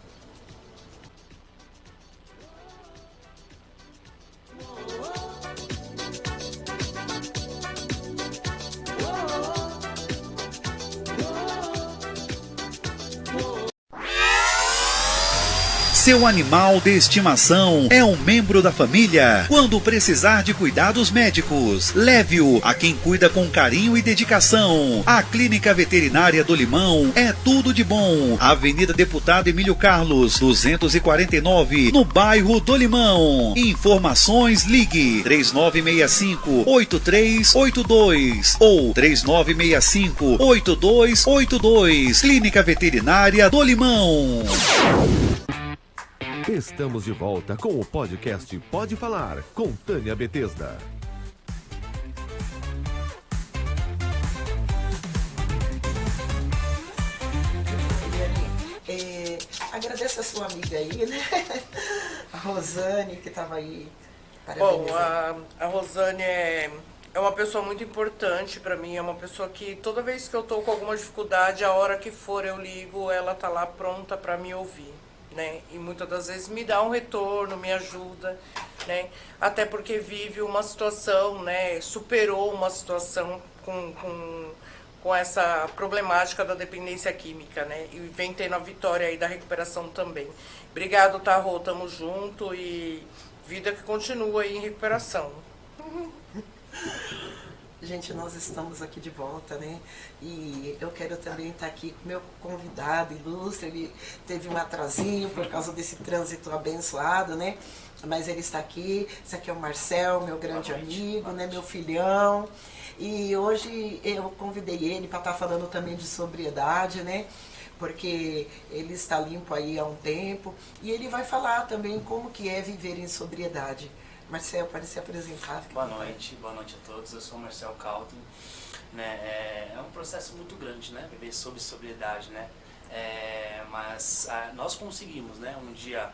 S9: Seu animal de estimação é um membro da família. Quando precisar de cuidados médicos, leve-o a quem cuida com carinho e dedicação. A Clínica Veterinária do Limão é tudo de bom. Avenida Deputado Emílio Carlos, 249, no bairro do Limão. Informações, ligue 3965-8382 ou 3965-8282. Clínica Veterinária do Limão.
S2: Estamos de volta com o podcast Pode Falar, com Tânia Betesda.
S3: Agradeço a sua amiga aí, né? A Rosane, que estava aí.
S4: Bom, a Rosane é uma pessoa muito importante para mim, é uma pessoa que toda vez que eu tô com alguma dificuldade, a hora que for eu ligo, ela tá lá pronta para me ouvir. Né? E muitas das vezes me dá um retorno, me ajuda, né? Até porque vive uma situação, né? Superou uma situação com essa problemática da dependência química, né? E vem tendo a vitória aí da recuperação também. Obrigado, Tarô, tamo junto e vida que continua aí em recuperação.
S3: Gente, nós estamos aqui de volta, né? E eu quero também estar aqui com o meu convidado ilustre. Ele teve um atrasinho por causa desse trânsito abençoado, né? Mas ele está aqui. Esse aqui é o Marcel, meu grande amigo, né? Meu filhão. E hoje eu convidei ele para estar falando também de sobriedade, né? Porque ele está limpo aí há um tempo. E ele vai falar também como que é viver em sobriedade. Marcel, pode se apresentar.
S10: Boa noite a todos. Eu sou o Marcel Calton. Né? É um processo muito grande, né? Viver sob sobriedade, né? Mas nós conseguimos, né? Um dia,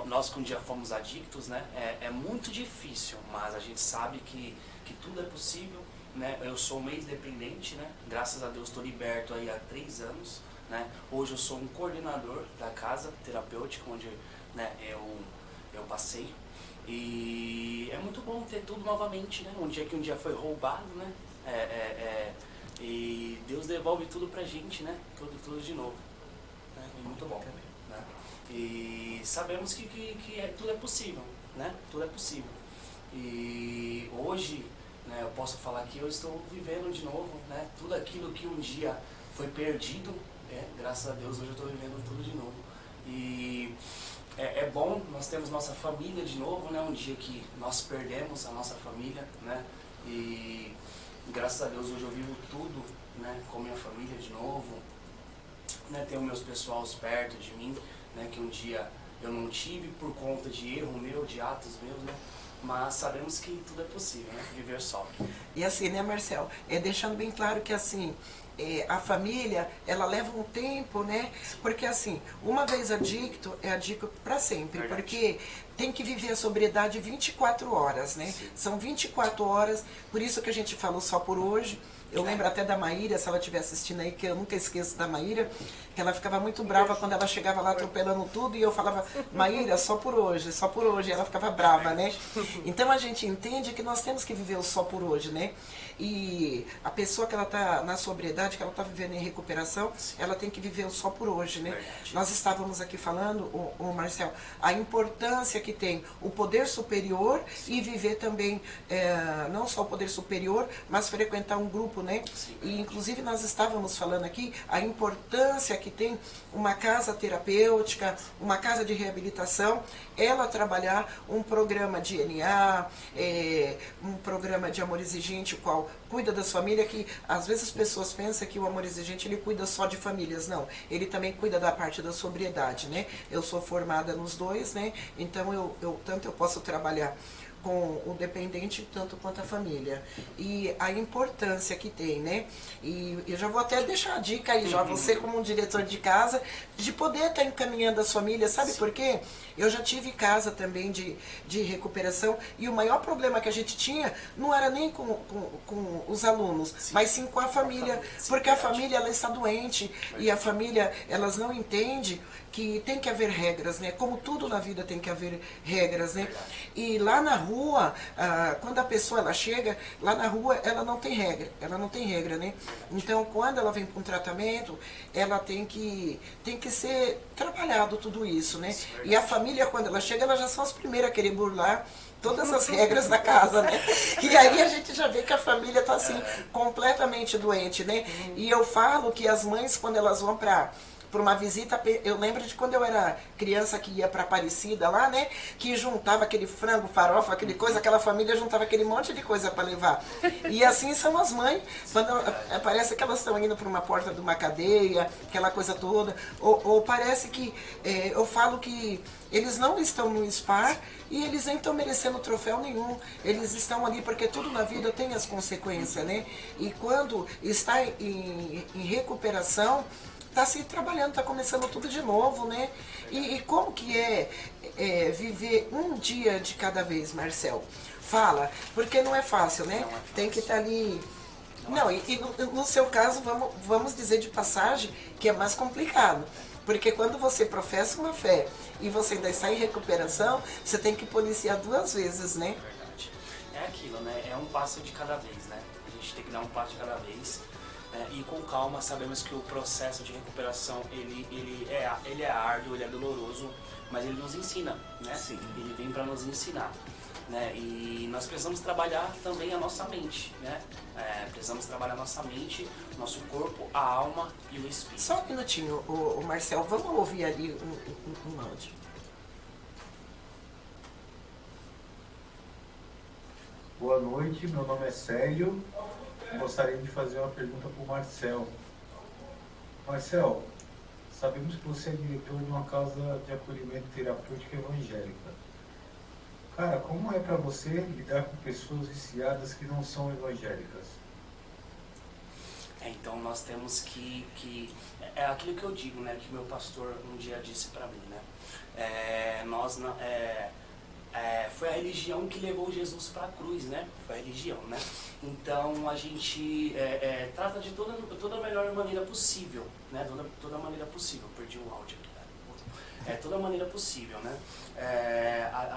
S10: nós que um dia fomos adictos, né? É muito difícil, mas a gente sabe que tudo é possível, né? Eu sou um ex-dependente, né? Graças a Deus estou liberto aí há 3 anos, né? Hoje eu sou um coordenador da casa terapêutica, onde, né, eu passei, e é muito bom ter tudo novamente, né? Um dia foi roubado, né? E Deus devolve tudo pra gente, né? Tudo de novo, né? É muito bom, né? E sabemos que tudo é possível, né? Tudo é possível. E hoje, né, eu posso falar que eu estou vivendo de novo, né? Tudo aquilo que um dia foi perdido, graças a Deus hoje eu estou vivendo tudo de novo. E é bom, nós temos nossa família de novo, né? Um dia que nós perdemos a nossa família, né? E graças a Deus hoje eu vivo tudo, né? Com minha família de novo, né? Tenho meus pessoais perto de mim, né? Que um dia eu não tive por conta de erro meu, de atos meus, né? Mas sabemos que tudo é possível, né? Viver sóbrio.
S3: E assim, né, Marcel? Deixando bem claro que assim, a família, ela leva um tempo, né? Porque assim, uma vez adicto, é adicto para sempre. Verdade. Porque tem que viver a sobriedade 24 horas, né? Sim. São 24 horas, por isso que a gente falou só por hoje. Eu lembro até da Maíra, se ela estiver assistindo aí, que eu nunca esqueço da Maíra, que ela ficava muito brava quando ela chegava lá atropelando tudo, e eu falava, Maíra, só por hoje, e ela ficava brava, né? Então a gente entende que nós temos que viver o só por hoje, né? E a pessoa que ela está na sobriedade, que ela está vivendo em recuperação, ela tem que viver o só por hoje, né? Nós estávamos aqui falando, o Marcel, a importância que tem o poder superior e viver também, não só o poder superior, mas frequentar um grupo, né? E inclusive nós estávamos falando aqui a importância que tem uma casa terapêutica, uma casa de reabilitação, ela trabalhar um programa de acompanhar, um programa de amor exigente, o qual cuida das famílias, que às vezes as pessoas pensam que o amor exigente ele cuida só de famílias, não. Ele também cuida da parte da sobriedade, né? Eu sou formada nos dois, né? Então tanto eu posso trabalhar com o dependente tanto quanto a família. E a importância que tem, né? E eu já vou até deixar a dica aí, já você como um diretor de casa, de poder estar encaminhando as famílias, sabe por quê? Eu já tive casa também de recuperação e o maior problema que a gente tinha não era nem com os alunos, mas sim com a família, porque a família ela está doente e a família elas não entende que tem que haver regras, né? Como tudo na vida tem que haver regras, né? E lá na rua, quando a pessoa ela chega, lá na rua ela não tem regra, né? Então quando ela vem para um tratamento, ela tem que ser trabalhado tudo isso, né? E a família quando ela chega, ela já são as primeiras a querer burlar todas as regras da casa, né? E aí a gente já vê que a família tá assim, completamente doente, né? E eu falo que as mães, quando elas vão para uma visita, eu lembro de quando eu era criança que ia para Aparecida lá, né, que juntava aquele frango, farofa, aquele coisa, aquela família juntava aquele monte de coisa para levar. E assim são as mães, quando parece que elas estão indo para uma porta de uma cadeia, aquela coisa toda, ou parece que, eu falo que eles não estão no spa e eles nem estão merecendo troféu nenhum. Eles estão ali porque tudo na vida tem as consequências, né? E quando está em recuperação, está se trabalhando, está começando tudo de novo, né? E como que é viver um dia de cada vez, Marcel? Fala, porque não é fácil, né? Tem que estar ali. Não, e no seu caso, vamos dizer de passagem, que é mais complicado. Porque quando você professa uma fé e você ainda está em recuperação, você tem que policiar 2 vezes, né?
S10: É verdade. É aquilo, né? É um passo de cada vez, né? A gente tem que dar um passo de cada vez. E com calma, sabemos que o processo de recuperação ele é árduo, ele é doloroso, mas ele nos ensina, né? Sim. Ele vem para nos ensinar, né? E nós precisamos trabalhar também a nossa mente, né? Precisamos trabalhar a nossa mente, nosso corpo, a alma e o espírito.
S3: Só um minutinho, o Marcel, vamos ouvir ali um áudio.
S11: Boa noite, meu nome é Célio. Gostaria de fazer uma pergunta para o Marcel. Marcel, sabemos que você é diretor de uma casa de acolhimento terapêutico evangélica. Cara, como é para você lidar com pessoas viciadas que não são evangélicas?
S10: Então nós temos que é aquilo que eu digo, né? Que meu pastor um dia disse para mim, né? Foi a religião que levou Jesus para a cruz, né? Foi a religião, né? Então a gente trata de toda a melhor maneira possível, né? Toda maneira possível. Perdi o áudio aqui, né? Toda maneira possível, né?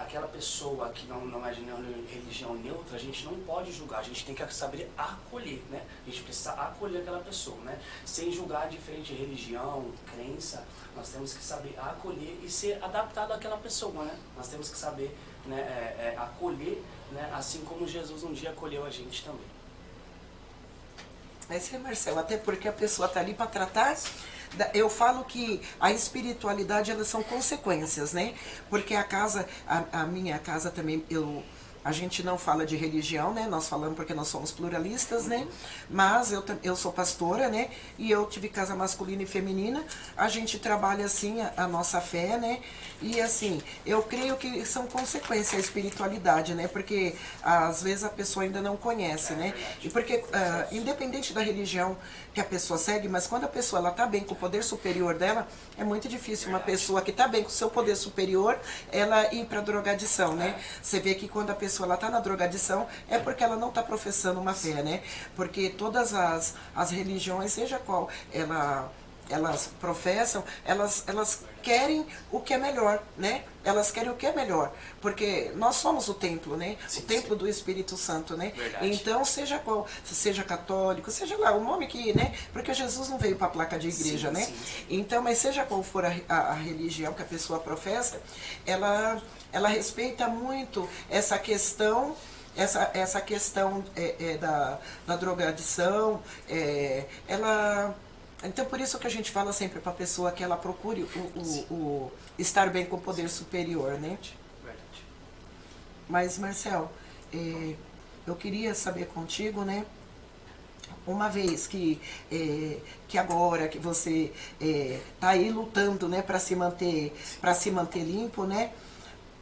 S10: Aquela pessoa que não é de religião neutra, a gente não pode julgar, a gente tem que saber acolher, né? A gente precisa acolher aquela pessoa, né? Sem julgar diferente de religião, crença, nós temos que saber acolher e ser adaptado àquela pessoa, né? Nós temos que saber, né, acolher, né, assim como Jesus um dia acolheu a gente também.
S3: Esse é Marcelo, até porque a pessoa está ali para tratar. Eu falo que a espiritualidade, elas são consequências, né? Porque a minha casa também, a gente não fala de religião, né? Nós falamos porque nós somos pluralistas, né? Mas eu sou pastora, né? E eu tive casa masculina e feminina. A gente trabalha assim a nossa fé, né? E assim, eu creio que são consequências a espiritualidade, né? Porque às vezes a pessoa ainda não conhece, né? E porque, independente da religião que a pessoa segue, mas quando a pessoa ela tá bem com o poder superior dela, é muito difícil uma pessoa que tá bem com o seu poder superior, ela ir para drogadição, né? Você vê que quando a pessoa ela tá na drogadição, é porque ela não tá professando uma fé, né? Porque todas as religiões, seja qual elas professam, elas querem o que é melhor, né? Elas querem o que é melhor, porque nós somos o templo, né? Sim, o templo do Espírito Santo, né? Verdade. Então, seja católico, seja lá o nome que, né? Porque Jesus não veio para a placa de igreja, sim, né? Sim. Então, mas seja qual for a religião que a pessoa professa, ela respeita muito essa questão. Essa questão da drogadição, então, por isso que a gente fala sempre para a pessoa que ela procure o estar bem com o poder superior, né?
S10: Verdade.
S3: Mas, Marcel, eu queria saber contigo, né? Uma vez que agora que você está aí lutando, né, para se manter limpo, né?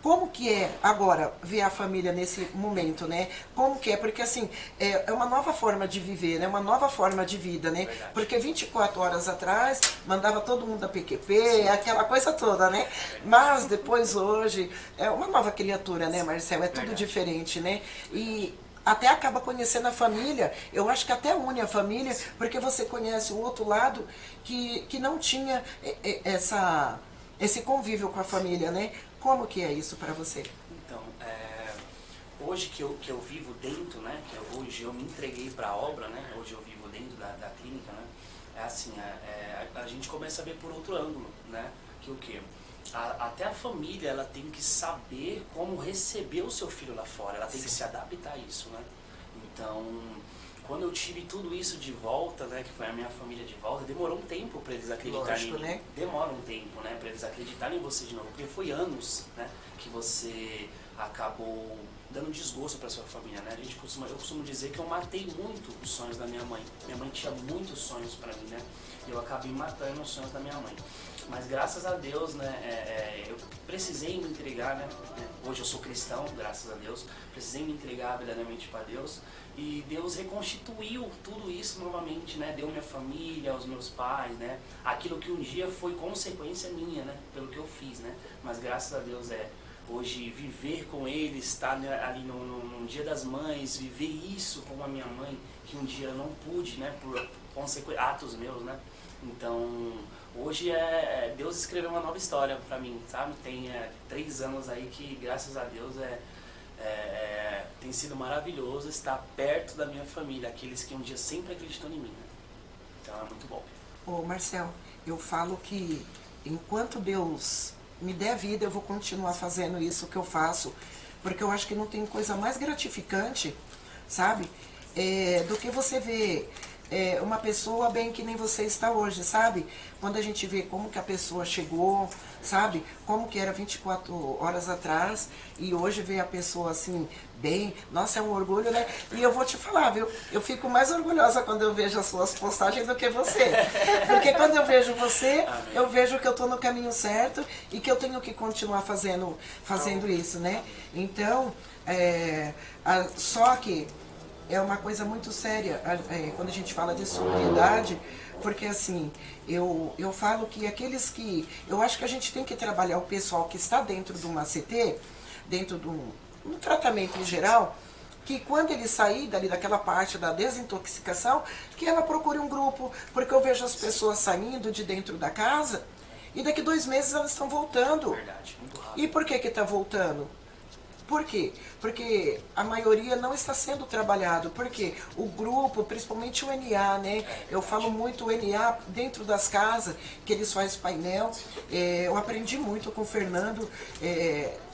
S3: Como que é agora ver a família nesse momento, né? Como que é? Porque assim, é uma nova forma de viver, né? Uma nova forma de vida, né?
S10: Verdade.
S3: Porque 24 horas atrás mandava todo mundo a PQP, aquela coisa toda, né? Mas depois hoje é uma nova criatura, né, Marcel? É tudo
S10: Verdade.
S3: diferente, né? E até acaba conhecendo a família, eu acho que até une a família, porque você conhece o outro lado que não tinha esse convívio com a família, né? Como que é isso para você?
S10: Então, hoje que eu vivo dentro, né? Hoje eu me entreguei para a obra, né? Hoje eu vivo dentro da clínica, né? É assim, a gente começa a ver por outro ângulo, né? Que o quê? Até a família, ela tem que saber como receber o seu filho lá fora, ela tem que se adaptar a isso, né? Então, quando eu tive tudo isso de volta, né, que foi a minha família de volta, demorou um tempo para eles acreditarem em mim.
S3: Né?
S10: Demora um tempo, né, para eles acreditarem em você de novo, porque foi anos, né, que você acabou dando desgosto para sua família, né? Eu costumo dizer que eu matei muito os sonhos da minha mãe. Minha mãe tinha muitos sonhos para mim, né? E eu acabei matando os sonhos da minha mãe. Mas graças a Deus, né, eu precisei me entregar, né? Hoje eu sou cristão, graças a Deus. Precisei me entregar verdadeiramente para Deus. E Deus reconstituiu tudo isso novamente, né? Deu minha família, os meus pais, né? Aquilo que um dia foi consequência minha, né? Pelo que eu fiz, né? Mas graças a Deus hoje viver com eles, estar ali no Dia das Mães, viver isso com a minha mãe, que um dia eu não pude, né? Por atos meus, né? Então, hoje Deus escreveu uma nova história para mim, sabe? Tem 3 anos aí que, graças a Deus, tem sido maravilhoso estar perto da minha família, aqueles que um dia sempre acreditam em mim, né? Então é muito bom.
S3: Ô Marcel, eu falo que enquanto Deus me der vida, eu vou continuar fazendo isso que eu faço, porque eu acho que não tem coisa mais gratificante, sabe? Do que você ver uma pessoa bem que nem você está hoje, sabe? Quando a gente vê como que a pessoa chegou, sabe? Como que era 24 horas atrás e hoje vê a pessoa assim, bem, nossa, é um orgulho, né? E eu vou te falar, viu? Eu fico mais orgulhosa quando eu vejo as suas postagens do que você. Porque quando eu vejo você, eu vejo que eu estou no caminho certo e que eu tenho que continuar fazendo isso, né? Então, só que é uma coisa muito séria quando a gente fala de sobriedade, porque assim, eu falo que aqueles que... Eu acho que a gente tem que trabalhar o pessoal que está dentro de uma CT, dentro de um tratamento em geral, que quando ele sair daquela parte da desintoxicação, que ela procure um grupo, porque eu vejo as pessoas saindo de dentro da casa e daqui 2 meses elas estão voltando.
S10: Verdade, muito rápido.
S3: E por que está voltando? Por quê? Porque a maioria não está sendo trabalhado, porque o grupo, principalmente o NA, né? Eu falo muito o NA dentro das casas, que eles fazem painel. Eu aprendi muito com o Fernando.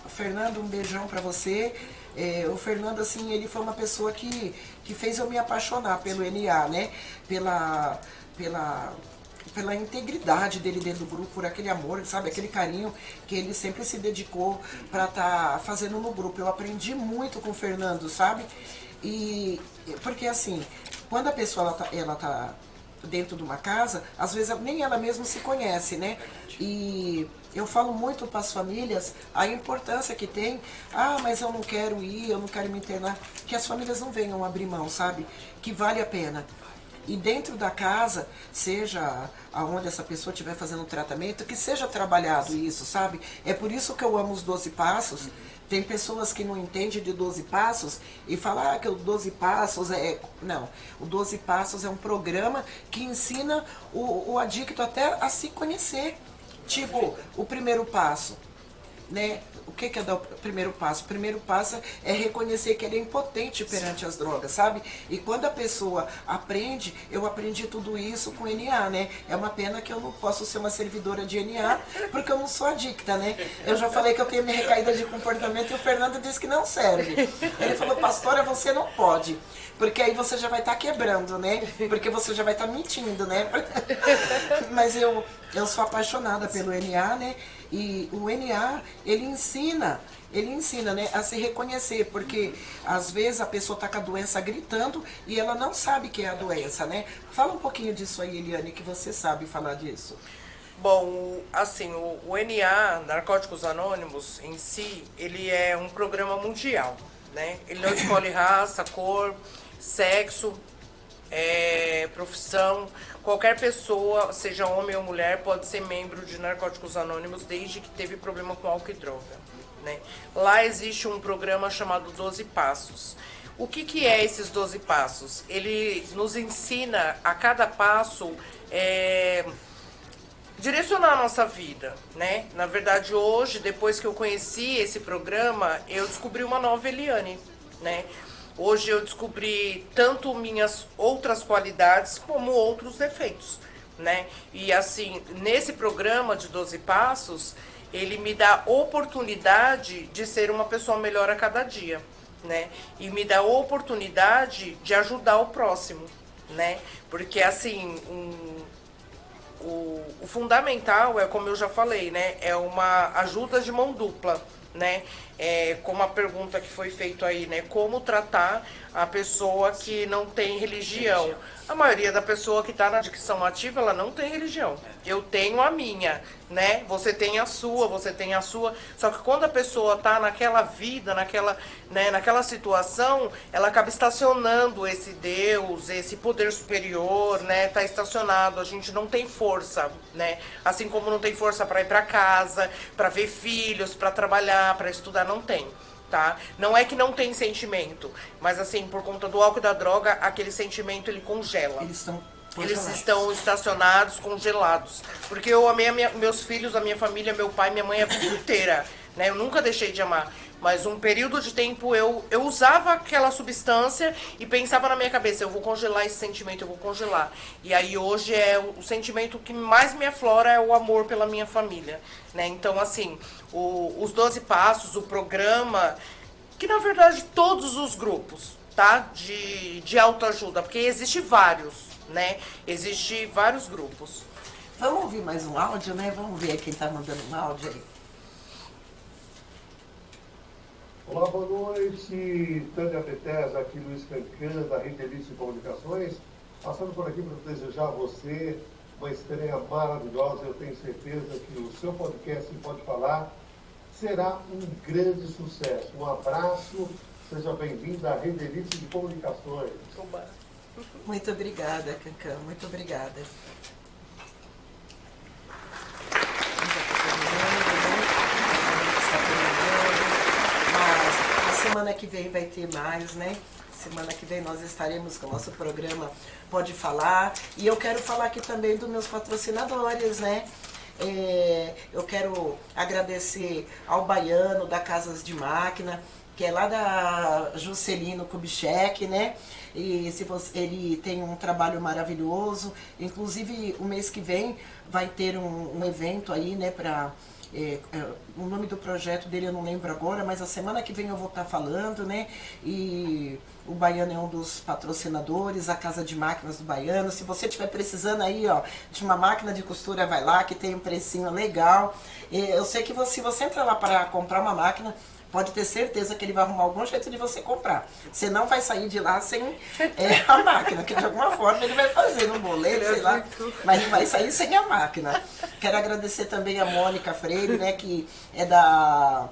S3: Fernando, um beijão para você. O Fernando, assim, ele foi uma pessoa que fez eu me apaixonar pelo NA, né? Pela integridade dele dentro do grupo, por aquele amor, sabe, aquele carinho que ele sempre se dedicou para estar fazendo no grupo. Eu aprendi muito com o Fernando, sabe? E porque assim, quando a pessoa ela tá dentro de uma casa, às vezes nem ela mesma se conhece, né? E eu falo muito para as famílias a importância que tem. Mas eu não quero ir, eu não quero me internar. Que as famílias não venham abrir mão, sabe? Que vale a pena. E dentro da casa, seja aonde essa pessoa estiver fazendo um tratamento, que seja trabalhado isso, sabe? É por isso que eu amo os 12 Passos. Tem pessoas que não entendem de 12 Passos e falam que o 12 Passos Não, o 12 Passos é um programa que ensina o adicto até a se conhecer. Tipo, o primeiro passo, né? O que é dar o primeiro passo? O primeiro passo é reconhecer que ele é impotente perante as drogas, sabe? E quando a pessoa aprende, eu aprendi tudo isso com NA, né? É uma pena que eu não posso ser uma servidora de NA, porque eu não sou adicta, né? Eu já falei que eu tenho minha recaída de comportamento e o Fernando disse que não serve. Ele falou, pastora, você não pode, porque aí você já vai estar quebrando, né? Porque você já vai estar mentindo, né? Mas eu sou apaixonada pelo NA, né? E o NA, ele ensina, né, a se reconhecer, porque às vezes a pessoa está com a doença gritando e ela não sabe que é a doença, né? Fala um pouquinho disso aí, Eliane, que você sabe falar disso.
S4: Bom, assim, o NA, Narcóticos Anônimos, em si, ele é um programa mundial, né? Ele não escolhe raça, cor, sexo, profissão. Qualquer pessoa, seja homem ou mulher, pode ser membro de Narcóticos Anônimos desde que teve problema com álcool e droga, né? Lá existe um programa chamado 12 Passos. O que é esses 12 passos? Ele nos ensina a cada passo direcionar a nossa vida, né? Na verdade, hoje, depois que eu conheci esse programa, eu descobri uma nova Eliane, né? Hoje eu descobri tanto minhas outras qualidades como outros defeitos, né? E assim, nesse programa de 12 Passos, ele me dá oportunidade de ser uma pessoa melhor a cada dia, né? E me dá oportunidade de ajudar o próximo, né? Porque assim, o fundamental é, como eu já falei, né? É uma ajuda de mão dupla, né? Como a pergunta que foi feita aí, né? Como tratar a pessoa que não tem religião? A maioria da pessoa que está na adicção ativa, ela não tem religião. Eu tenho a minha, né? Você tem a sua, você tem a sua. Só que quando a pessoa está naquela vida, naquela situação, ela acaba estacionando esse Deus, esse poder superior, né? Está estacionado, a gente não tem força, né? Assim como não tem força para ir para casa, para ver filhos, para trabalhar, para estudar, não tem. Tá? Não é que não tem sentimento, mas assim, por conta do álcool e da droga, aquele sentimento ele congela. Eles estão estacionados, congelados. Porque eu amei meus filhos, a minha família, meu pai, minha mãe a vida inteira, né? Eu nunca deixei de amar. Mas um período de tempo eu usava aquela substância e pensava na minha cabeça, eu vou congelar esse sentimento, eu vou congelar. E aí hoje o sentimento que mais me aflora é o amor pela minha família, né? Então assim, os 12 Passos, o programa, que na verdade todos os grupos, tá? De autoajuda, porque existe vários, né? Existe vários grupos.
S3: Vamos ouvir mais um áudio, né? Vamos ver quem tá mandando um áudio aí.
S12: Olá, boa noite, Tânia Bethesda, aqui Luiz Cancan, da Rede Elite de Comunicações. Passando por aqui para desejar a você uma estreia maravilhosa. Eu tenho certeza que o seu podcast Pode Falar será um grande sucesso. Um abraço, seja bem-vindo à Rede Elite de Comunicações.
S3: Muito obrigada, Cancan, muito obrigada. Semana que vem vai ter mais, né? Semana que vem nós estaremos com o nosso programa Pode Falar. E eu quero falar aqui também dos meus patrocinadores, né? Eu quero agradecer ao Baiano da Casas de Máquina, que é lá da Juscelino Kubitschek, né? E ele tem um trabalho maravilhoso. Inclusive, o mês que vem vai ter um evento aí, né? O nome do projeto dele eu não lembro agora, mas a semana que vem eu vou estar falando, né? E o Baiano é um dos patrocinadores, a Casa de Máquinas do Baiano. Se você estiver precisando aí, ó, de uma máquina de costura, vai lá, que tem um precinho legal. Eu sei que se você entrar lá para comprar uma máquina, pode ter certeza que ele vai arrumar algum jeito de você comprar. Você não vai sair de lá sem a máquina, que de alguma forma ele vai fazer no boleto, sei lá, mas ele vai sair sem a máquina. Quero agradecer também a Mônica Freire, né, que é da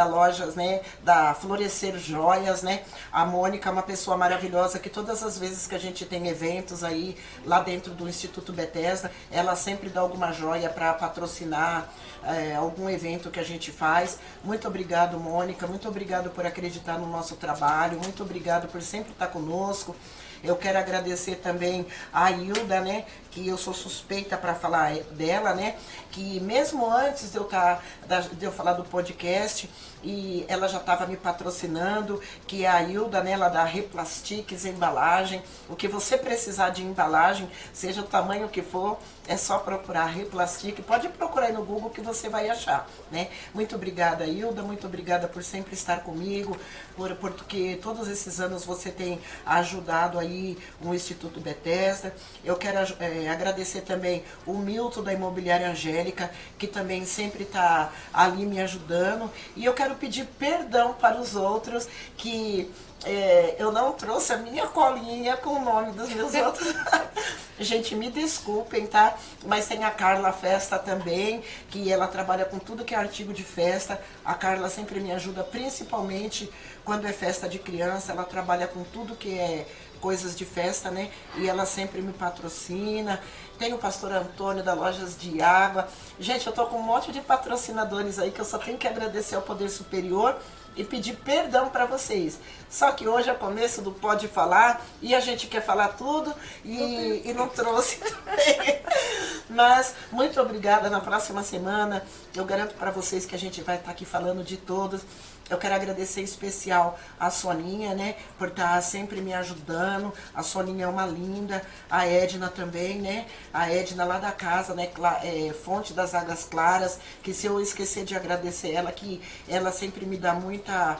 S3: Lojas, né, da Florescer Joias, né? A Mônica é uma pessoa maravilhosa que todas as vezes que a gente tem eventos aí lá dentro do Instituto Bethesda, ela sempre dá alguma joia para patrocinar algum evento que a gente faz. Muito obrigado, Mônica, muito obrigado por acreditar no nosso trabalho, muito obrigado por sempre estar conosco. Eu quero agradecer também a Hilda, né, que eu sou suspeita para falar dela, né, que mesmo antes de eu falar do podcast, e ela já estava me patrocinando, que é a Hilda, né, ela dá Replastiques embalagem. O que você precisar de embalagem, seja o tamanho que for, é só procurar Replastique. Pode procurar aí no Google que você vai achar, né? Muito obrigada, Hilda, muito obrigada por sempre estar comigo, porque todos esses anos você tem ajudado aí o Instituto Bethesda. Eu quero Agradecer também o Milton da Imobiliária Angélica, que também sempre está ali me ajudando. E eu quero pedir perdão para os outros que eu não trouxe a minha colinha com o nome dos meus outros. Gente, me desculpem, tá? Mas tem a Carla Festa também, que ela trabalha com tudo que é artigo de festa. A Carla sempre me ajuda, principalmente quando é festa de criança. Ela trabalha com tudo que é coisas de festa, né? E ela sempre me patrocina. Tem o pastor Antônio da Lojas de Água. Gente, eu tô com um monte de patrocinadores aí que eu só tenho que agradecer ao Poder Superior e pedir perdão para vocês. Só que hoje é o começo do Pode Falar e a gente quer falar tudo e não trouxe também. Mas muito obrigada. Na próxima semana eu garanto para vocês que a gente vai estar aqui falando de todos. Eu quero agradecer em especial a Soninha, né, por estar sempre me ajudando. A Soninha é uma linda, a Edna também, né, a Edna lá da casa, né, Fonte das Águas Claras, que se eu esquecer de agradecer ela, que ela sempre me dá muita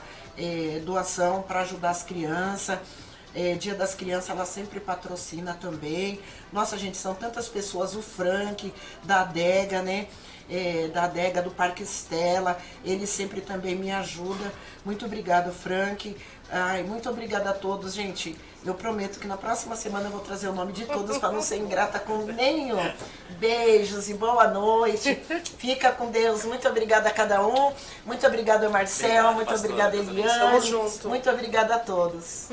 S3: doação para ajudar as crianças. Dia das Crianças ela sempre patrocina também. Nossa, gente, são tantas pessoas. O Frank da adega, né, da adega do Parque Estela, ele sempre também me ajuda. Muito obrigado, Frank. Ai, muito obrigada a todos, gente. Eu prometo que na próxima semana eu vou trazer o nome de todos para não ser ingrata com nenhum. Beijos e boa noite. Fica com Deus. Muito obrigada a cada um. Muito obrigada, Marcel. Muito obrigada, Eliane. Muito obrigada a todos.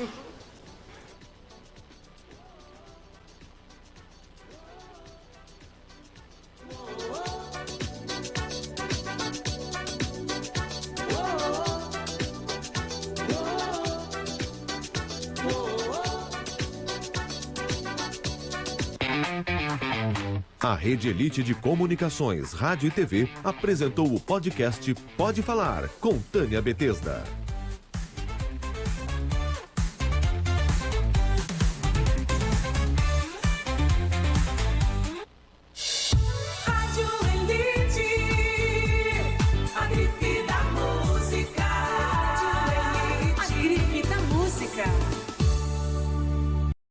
S2: A Rede Elite de Comunicações, Rádio e TV apresentou o podcast Pode Falar, com Tânia Betesda.